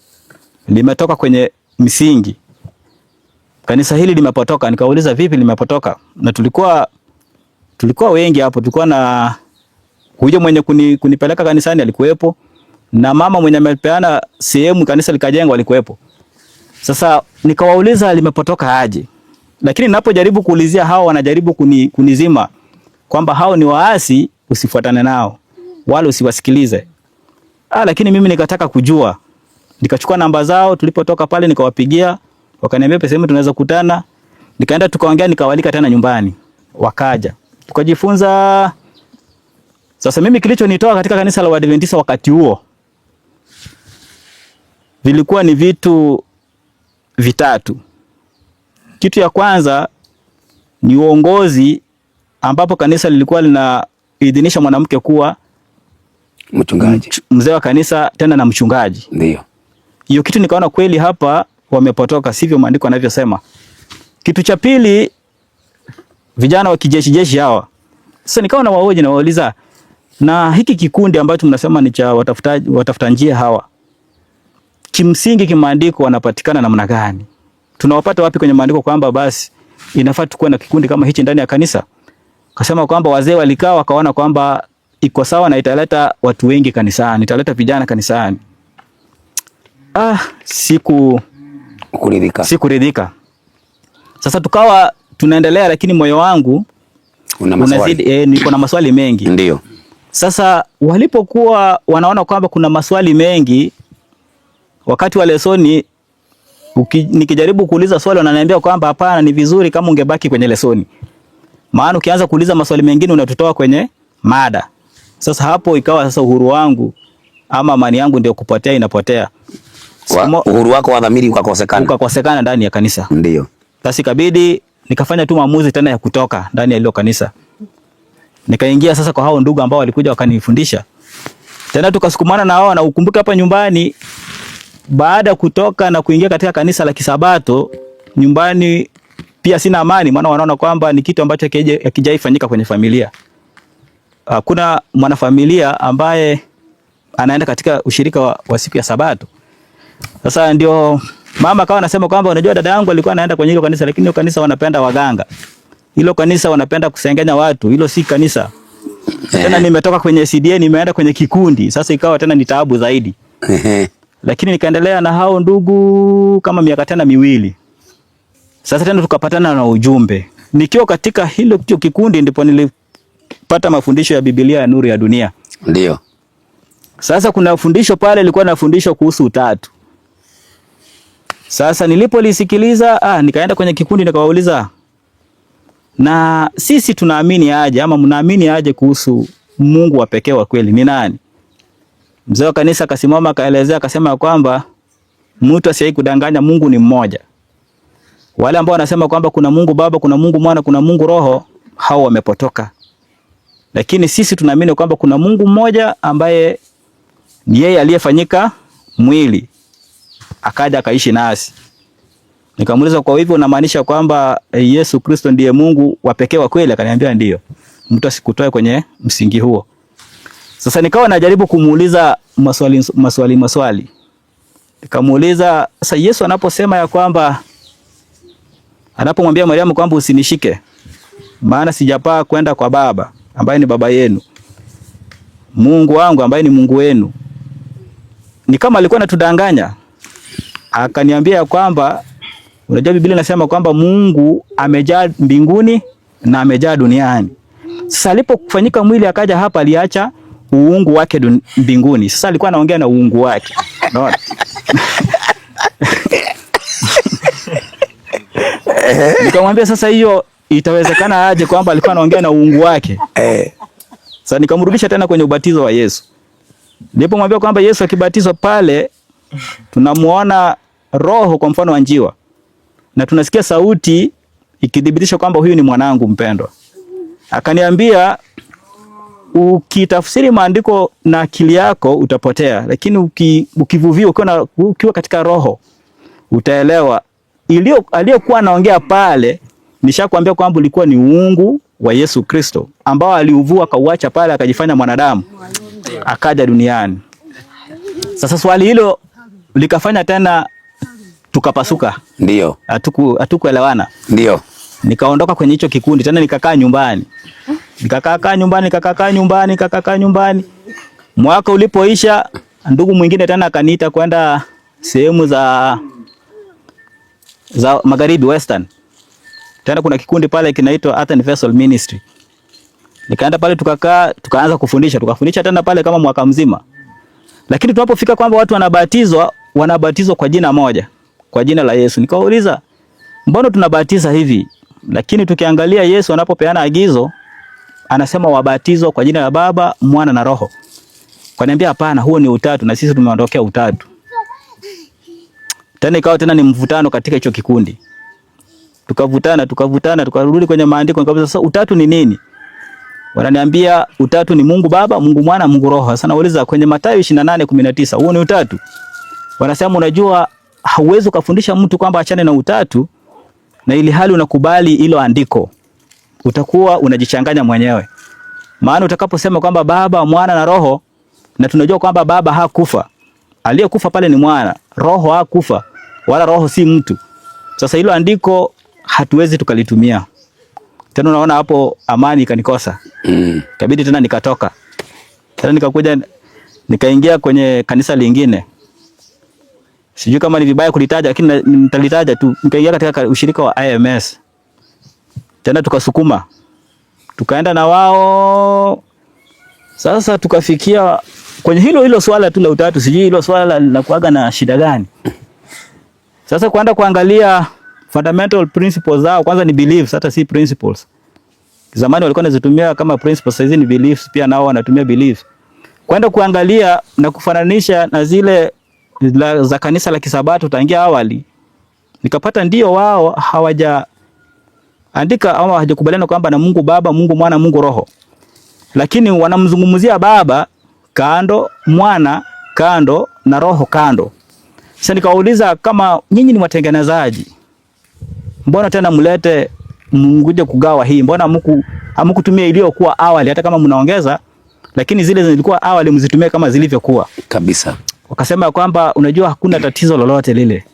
limetoka kwenye msingi. Kanisa hili limepotoka. Nikauliza vipi limepotoka? Na tulikuwa wengi hapo. Tulikuwa na huyo mwenye kunipeleka kanisani alikuwepo, na mama mwenye amepeana sehemu kanisa likajengwa alikuwepo. Sasa nikawauliza limepotoka aje? Lakini ninapojaribu kuulizia hao wanajaribu kunizima kwamba hao ni waasi, usifuatane nao wala usiwasikilize. Lakini mimi nikataka kujua. Nikachukua namba zao, tulipotoka pale nikawapigia, wakaniambia pesa tunaweza kukutana. Nikaenda tukaongea, nikawalika tena nyumbani. Wakaja. Tukajifunza. Sasa mimi kilichonitoa katika kanisa la Waadventista wakati huo vilikuwa ni vitu vitatu. Kitu ya kwanza ni uongozi, ambapo kanisa lilikuwa linaidhinisha mwanamke kuwa mchungaji, mzee wa kanisa tena na mchungaji. Ndio. Hiyo kitu nikaona kweli hapa wamepotoka, sivyo maandiko yanavyosema. Kitu cha pili, vijana wa kijeshi hawa. Sasa nikaona waoje na wauliza, na hiki kikundi ambacho mnasema ni cha watafuta njia hawa, kimsingi kimaandiko wanapatikana namna gani? Tunawapata wapi kwenye maandiko kwamba basi inafaa tukue na kikundi kama hichi ndani ya kanisa? Kasema kwamba wazee walikaa wakaona kwamba iko sawa na italeta watu wengi kanisani, italeta vijana kanisani. Sikuridhika. Sasa tukawa tunaendelea, lakini moyo wangu unazidi, niko na maswali mengi. Ndio. Sasa walipokuwa wanaona kwamba kuna maswali mengi, wakati wa lesoni nikijaribu kuuliza swali wananiambia kwamba hapana, ni vizuri kama ungebaki kwenye lesoni. Maana ukianza kuuliza maswali mengine unatutoa kwenye mada. Sasa hapo ikawa sasa uhuru wangu ama amani yangu ndio kupotea, inapotea. Uhuru wako wa dhamiri ukakosekana ndani ya kanisa. Ndio. Sasa ikabidi nikafanya tu maamuzi tena ya kutoka ndani ya hilo kanisa. Nikaingia sasa kwa hao ndugu ambao walikuja wakanifundisha. Tena tukasukumana na wao, na ukumbuke hapa nyumbani baada kutoka na kuingia katika kanisa la Kisabato, nyumbani pia sina amani, maana wanaona kwamba ni kitu ambacho hakijaifanyika kwenye familia. Kuna mwanafamilia ambaye anaenda katika ushirika wa siku ya Sabato. Sasa ndio mama akawa anasema kwamba unajua dada yangu alikuwa anaenda kwenye hilo kanisa, lakini hilo kanisa wanapenda waganga. Hilo kanisa wanapenda kusengenya watu, hilo si kanisa. Tena nimetoka kwenye CDA nimeenda kwenye kikundi. Sasa ikawa tena ni taabu zaidi. Lakini nikaendelea na hao ndugu kama miaka tena 2. Sasa tena tukapatana na ujumbe. Nikiwa katika hilo kikundi ndipo nilipata mafundisho ya Biblia ya Nuru ya Dunia. Ndio. Sasa kuna fundisho pale lilikuwa na fundisho kuhusu utatu. Sasa nilipolisikiliza, nikaenda kwenye kikundi nikawauliza, na sisi tunaamini aje ama mnaamini aje kuhusu Mungu wa pekee wa kweli ni nani? Mzee wa kanisa akasimama akaelezea akasema kwamba mtu asiye kudanganya, Mungu ni mmoja. Wale ambao wanasema kwamba kuna Mungu Baba, kuna Mungu Mwana, kuna Mungu Roho, hao wamepotoka. Lakini sisi tunaamini kwamba kuna Mungu mmoja ambaye ni yeye aliyefanyika mwili akaja akaishi nasi. Nikamuuliza, kwa hivyo unamaanisha kwamba Yesu Kristo ndiye Mungu wa pekee wa kweli? Akaniambia ndio. Mtu asikutoe kwenye msingi huo. Sasa nikawa najaribu kumuuliza maswali. Nikamuuliza, sasa Yesu anaposema ya kwamba anapomwambia Mariamu kwamba usinishike maana sijapaa kwenda kwa Baba ambaye ni baba yenu, Mungu wangu ambaye ni Mungu wenu, ni kama alikuwa anatudanganya. Akaniambia kwamba unajua Biblia inasema kwamba Mungu amejaa mbinguni na amejaa duniani. Sasa alipofanyika mwili akaja hapa, aliacha uungu wake mbinguni. Sasa alikuwa anaongea na uungu wake. Unaona? Nikamwambia sasa hiyo itawezekana aje kwamba alikuwa anaongea na uungu wake? Sasa nikamrudisha tena kwenye ubatizo wa Yesu. Nilipomwambia kwamba Yesu akibatizwa pale tunamuona roho kwa mfano wa njiwa. Na tunasikia sauti ikidhibitisha kwamba huyu ni mwanangu mpendwa. Akaniambia ukitafsiri maandiko na akili yako utapotea, lakini ukivuvia ukiwa katika roho utaelewa. Aliyokuwa anaongea pale nishakwambia kwamba ulikuwa ni uungu wa Yesu Kristo ambao aliuvua akauacha pale akajifanya mwanadamu akaja duniani. Sasa swali hilo likafanya tena tukapasuka. Ndio. Hatukuelewana. Ndio. Nikaondoka kwenye hicho kikundi tena nikakaa nyumbani. Nikakaa nyumbani. Mwaka ulipoisha ndugu mwingine tena akaniita kwenda sehemu za magharibi Western. Tena kuna kikundi pale kinaitwa Earthen Vessel Ministry. Nikaenda pale tukakaa, tukaanza tukafundisha tena pale kama mwaka mzima. Lakini tunapofika kwamba watu wanabatizwa kwa jina moja, kwa jina la Yesu. Nikauliza, mbona tunabatiza hivi? Lakini tukiangalia Yesu anapopeana agizo, anasema wabatizwa kwa jina la Baba, Mwana na Roho. Kaniambia hapana, huo ni utatu na sisi tumeondokea utatu. Tena ikawa tena ni mvutano katika hicho kikundi. Tukavutana, tukarudi kwenye maandiko nikauliza sasa utatu ni nini? Wananiambia utatu ni Mungu Baba, Mungu Mwana, Mungu Roho. Sasa nauliza kwenye Mathayo 28:19 huo ni utatu? Wanasema unajua hauwezi kufundisha mtu kwamba achane na utatu na ili hali unakubali hilo andiko. Utakuwa unajichanganya mwenyewe. Maana utakaposema kwamba Baba, Mwana na Roho na tunajua kwamba Baba hakufa. Aliyekufa pale ni Mwana, Roho hakufa. Wala Roho si mtu. Sasa hilo andiko hatuwezi tukalitumia. Tena unaona hapo amani ikanikosa. Kabidi tena nikatoka. Tena nikakuja nikaingia kwenye kanisa lingine. Sijui kama ni vibaya kulitaja lakini nitalitaja tu. Nikaingia katika ushirika wa IMS. Tena tukasukuma. Tukaenda na wao. Sasa tukafikia kwenye hilo swala tu la utatu. Sijui hilo swala linakuaga na shida gani. Sasa kwenda kuangalia fundamental principles zao, kwanza ni beliefs hata si principles. Zamani walikuwa wanazitumia kama principles, sasa hizi ni beliefs pia nao wanatumia beliefs. Kwenda kuangalia na kufananisha na zile za kanisa la Kisabato tangia awali. Nikapata ndio wao hawaja andika au hawajakubaliana kwamba na Mungu Baba, Mungu Mwana, Mungu Roho. Lakini wanamzungumzia Baba kando, Mwana kando na Roho kando. Sasa nikauliza kama nyinyi ni watengenezaji, mbona tena mlete mnguje kugawa hii? Mbona hamkutumia iliyokuwa awali hata kama mnaongeza, lakini zile zilikuwa awali mzitumie kama zilivyokuwa. Kabisa. Wakasema kwamba unajua hakuna tatizo lolote lile.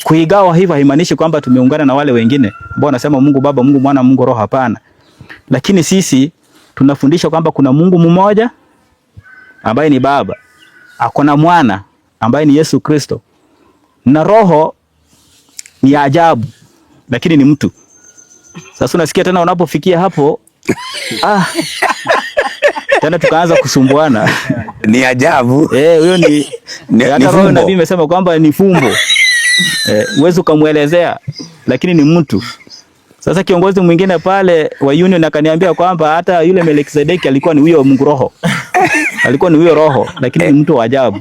Kuigawa hivyo haimaanishi kwamba tumeungana na wale wengine ambao wanasema Mungu Baba, Mungu Mwana, Mungu Roho, hapana. Lakini sisi tunafundisha kwamba kuna Mungu mmoja ambaye ni Baba, akona Mwana ambaye ni Yesu Kristo, na Roho ni ajabu lakini ni mtu. Sasa unasikia tena unapofikia hapo tena tukaanza kusumbuana. Ni ajabu. Huyo ni hata Roho nabii amesema kwamba ni fumbo. Uwezo ukamuelezea lakini ni mtu. Sasa kiongozi mwingine pale wa union akaniambia kwamba hata yule Melkizedeki alikuwa ni huyo Mungu Roho. Alikuwa ni huyo Roho lakini ni mtu wa ajabu.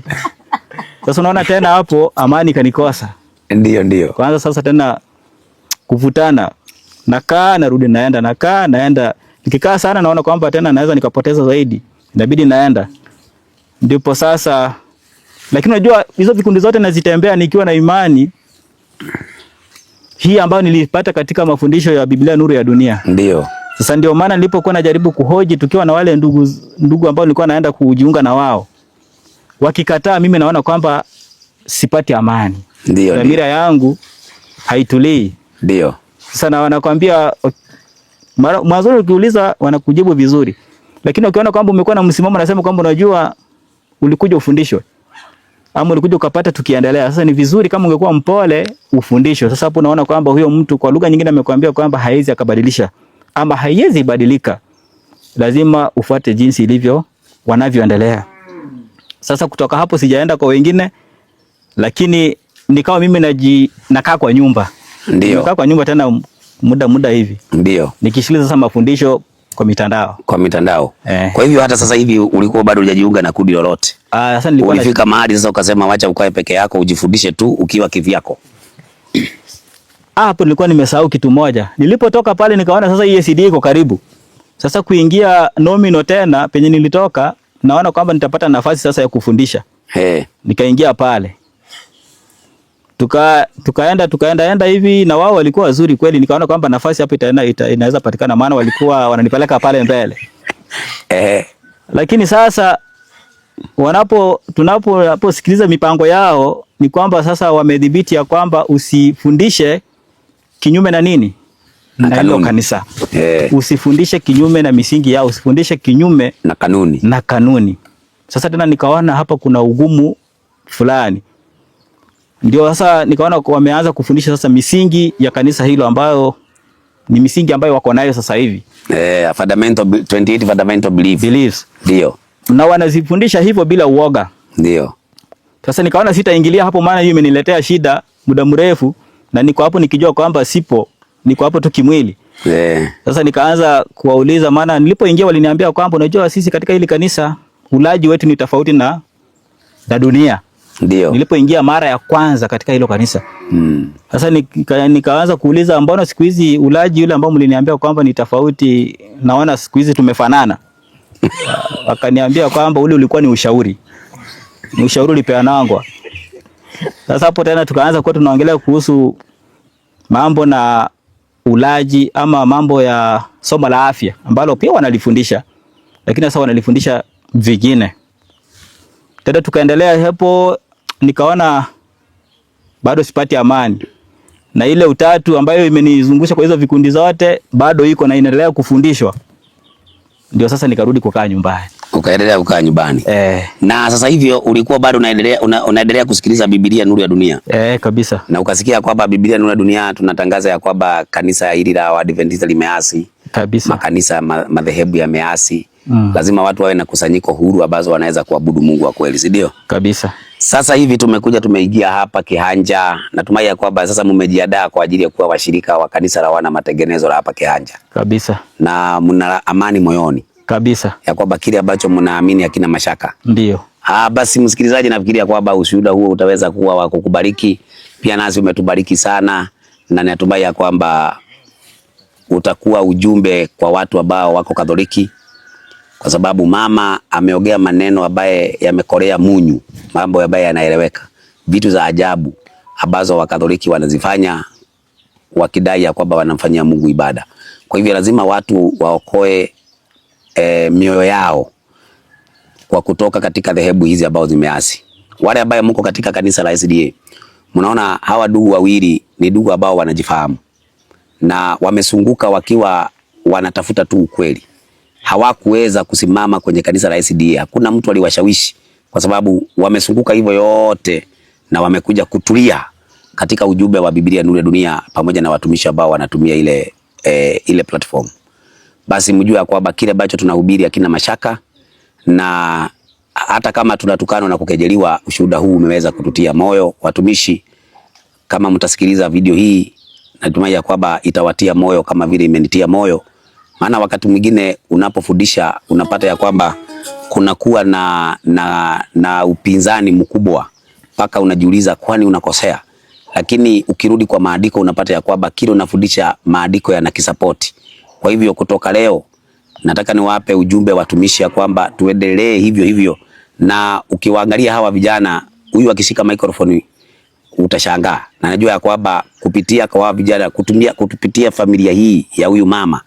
Sasa unaona tena hapo amani kanikosa. Ndio. Kwanza sasa tena kuvutana. Nakaa narudi naenda. Nikikaa sana naona kwamba tena naweza nikapoteza zaidi. Inabidi naenda. Ndipo sasa lakini unajua hizo vikundi zote nazitembea nikiwa na imani hii ambayo nilipata katika mafundisho ya Biblia Nuru ya Dunia. Ndio. Sasa ndio maana nilipokuwa najaribu kuhoji tukiwa na wale ndugu ambao nilikuwa naenda kujiunga na wao. Wakikataa mimi naona kwamba sipati amani. Ndio. Dhamira yangu haitulii. Ndio. Sasa na wanakuambia mwanzo ukiuliza wanakujibu vizuri. Lakini ukiona kwamba umekuwa na msimamo nasema kwamba unajua ulikuja ufundishwe. Ama ulikuja ukapata tukiendelea. Sasa ni vizuri kama ungekuwa mpole ufundishwe. Sasa hapo unaona kwamba huyo mtu kwa lugha nyingine amekwambia kwamba haiwezi akabadilisha ama haiwezi badilika. Lazima ufuate jinsi ilivyo wanavyoendelea. Sasa kutoka hapo sijaenda kwa wengine, lakini nikawa mimi nakaa kwa nyumba. Ndio. Nakaa kwa nyumba tena muda hivi. Ndio. Nikisikiliza sasa mafundisho kwa mitandao. Kwa mitandao. Eh. Kwa hivyo hata sasa hivi ulikuwa bado hujajiunga na kundi lolote. Sasa nilikuwa ulifika mahali sasa ukasema wacha ukae peke yako ujifundishe tu ukiwa kivyako. Hapo nilikuwa nimesahau kitu moja. Nilipotoka pale nikaona sasa EACD iko karibu. Sasa kuingia nomino tena penye nilitoka naona kwamba nitapata nafasi sasa ya kufundisha. Nikaingia pale. Tukaenda hivi na wao walikuwa wazuri kweli, nikaona kwamba nafasi hapo inaweza patikana, maana walikuwa wananipeleka pale mbele. Lakini sasa tunaposikiliza mipango yao ni kwamba sasa wamedhibiti ya kwamba usifundishe kinyume na nini? Na hilo kanisa. Usifundishe kinyume na misingi yao, usifundishe kinyume na kanuni. Sasa tena nikaona hapa kuna ugumu fulani. Ndio sasa nikaona wameanza kufundisha sasa misingi ya kanisa hilo ambayo ni misingi ambayo wako nayo sasa hivi. 28 fundamental beliefs. Ndio. Na wanazifundisha hivyo bila uoga. Ndio. Sasa nikaona sitaingilia hapo, maana hiyo imeniletea shida muda mrefu na niko hapo nikijua kwamba niko hapo tu kimwili. Sasa nikaanza kuwauliza, maana nilipoingia waliniambia kwamba unajua sisi katika hili kanisa ulaji wetu ni tofauti na dunia. Ndio. Nilipoingia mara ya kwanza katika hilo kanisa. Sasa nikaanza kuuliza, mbona siku hizi ulaji yule ambao mliniambia kwamba ni tofauti, naona siku hizi tumefanana. Wakaniambia kwamba ule ulikuwa ni ushauri. Ni ushauri ulipeanangwa. Sasa hapo tena tukaanza kwa tunaongelea kuhusu mambo na ulaji ama mambo ya somo la afya ambalo pia wanalifundisha. Lakini sasa wanalifundisha vingine. Tena tukaendelea hapo, nikaona bado sipati amani. Na ile utatu ambayo imenizungusha kwa hizo vikundi zote bado iko na inaendelea kufundishwa. Ndio sasa nikarudi kukaa nyumbani. Ukaendelea kukaa nyumbani. Na sasa hivyo ulikuwa bado unaendelea kusikiliza Biblia Nuru ya Dunia. Kabisa. Na ukasikia kwamba Biblia Nuru ya Dunia tunatangaza ya kwamba kanisa hili la Waadventista limeasi. Kabisa. Makanisa madhehebu yameasi. Lazima watu wawe na kusanyiko huru ambazo wanaweza kuabudu Mungu wa kweli, si ndio? Kabisa. Sasa hivi tumeingia hapa Kihanja. Natumai ya kwamba sasa mmejiandaa kwa ajili ya kuwa washirika wa kanisa la wana matengenezo la hapa Kihanja. Kabisa. Na mna amani moyoni. Kabisa. Ya kwamba kile ambacho mnaamini hakina mashaka. Ndio. Basi msikilizaji, nafikiria kwamba ushuhuda huo utaweza kuwa wa kukubariki. Pia nasi umetubariki sana, na natumai ya kwamba utakuwa ujumbe kwa watu ambao wako Katoliki, kwa sababu mama ameongea maneno ambaye yamekolea munyu, mambo ambaye yanaeleweka, vitu za ajabu ambazo Wakatoliki wanazifanya wakidai ya kwamba wanamfanyia Mungu ibada. Kwa hivyo lazima watu waokoe mioyo yao kwa kutoka katika dhehebu hizi ambao zimeasi. Wale ambao mko katika kanisa la SDA, mnaona hawa ndugu wawili ni ndugu ambao wanajifahamu na wamesunguka wakiwa wanatafuta tu ukweli. Hawakuweza kusimama kwenye kanisa la SDA. Hakuna mtu aliwashawishi, kwa sababu wamesunguka hivyo yote na wamekuja kutulia katika ujumbe wa Biblia Nuru ya Dunia pamoja na watumishi ambao wanatumia ile platform. Basi mjue kwamba kile ambacho tunahubiri hakina mashaka, na hata kama tunatukanwa na kukejeliwa, ushuhuda huu umeweza kututia moyo. Watumishi, kama mtasikiliza video hii, natumai ya kwamba itawatia moyo kama vile imenitia moyo. Maana wakati mwingine unapofundisha unapata ya kwamba kunakuwa na upinzani mkubwa mpaka unajiuliza kwani unakosea. Lakini ukirudi kwa maandiko unapata ya kwamba kile unafundisha maandiko yanakisapoti. Kwa hivyo kutoka leo nataka niwape ujumbe watumishi ya kwamba tuendelee hivyo hivyo, na ukiwaangalia hawa vijana, huyu akishika microphone utashangaa. Na najua ya kwamba kupitia kwa hawa vijana, kutupitia familia hii ya huyu mama,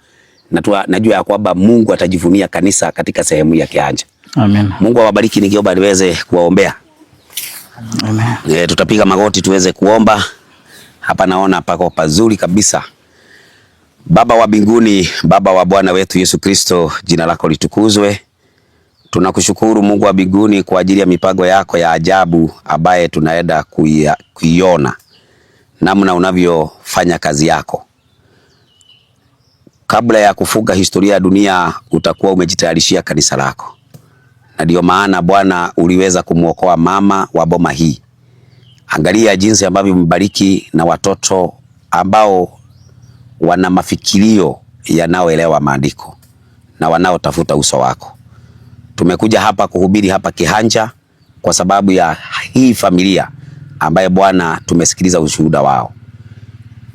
najua ya kwamba Mungu atajivunia kanisa katika sehemu ya Kihanja. Amen. Mungu awabariki. Nikiomba niweze kuwaombea. Amen. Tutapiga magoti tuweze kuomba. Hapa naona pako pazuri kabisa. Baba wa mbinguni, Baba wa Bwana wetu Yesu Kristo, jina lako litukuzwe. Tunakushukuru Mungu wa mbinguni kwa ajili ya mipango yako ya ajabu ambaye tunaenda kuiona, namna unavyofanya kazi yako. Kabla ya kufunga historia ya dunia, utakuwa umejitayarishia kanisa lako. Na ndio maana Bwana uliweza kumuokoa mama wa boma hii Angalia jinsi ambavyo mbariki na watoto ambao wana mafikirio yanayoelewa maandiko na wanaotafuta uso wako. Tumekuja hapa kuhubiri hapa Kihanja kwa sababu ya hii familia ambaye Bwana tumesikiliza ushuhuda wao.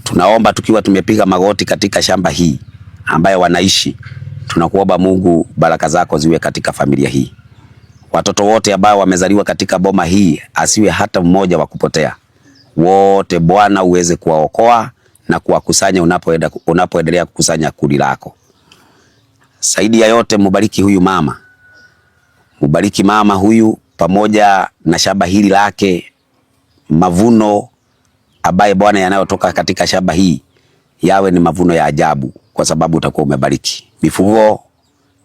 Tunaomba tukiwa tumepiga magoti katika shamba hii ambaye wanaishi, tunakuomba Mungu baraka zako ziwe katika familia hii. Watoto wote ambao wamezaliwa katika boma hii, asiwe hata mmoja wa kupotea. Wote Bwana uweze kuwaokoa na kuwakusanya unapoendelea kukusanya kundi lako. Zaidi ya yote mubariki huyu mama. Mubariki mama huyu pamoja na shamba hili lake, mavuno ambaye Bwana yanayotoka katika shamba hii yawe ni mavuno ya ajabu, kwa sababu utakuwa umebariki. Mifugo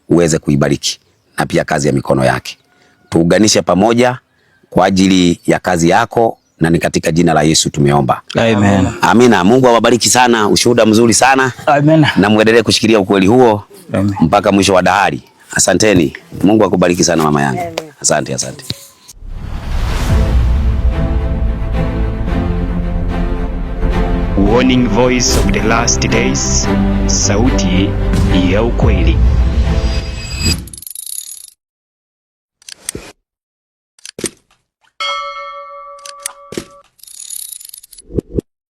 uweze kuibariki na pia kazi ya mikono yake. Tuunganishe pamoja kwa ajili ya kazi yako, na ni katika jina la Yesu tumeomba. Amen. Amina. Mungu awabariki sana, ushuhuda mzuri sana. Amen. Na muendelee kushikilia ukweli huo. Amen. Mpaka mwisho wa dahari. Asanteni. Mungu akubariki sana mama yangu. Asante, asante. Warning Voice of the Last Days, sauti ya ukweli.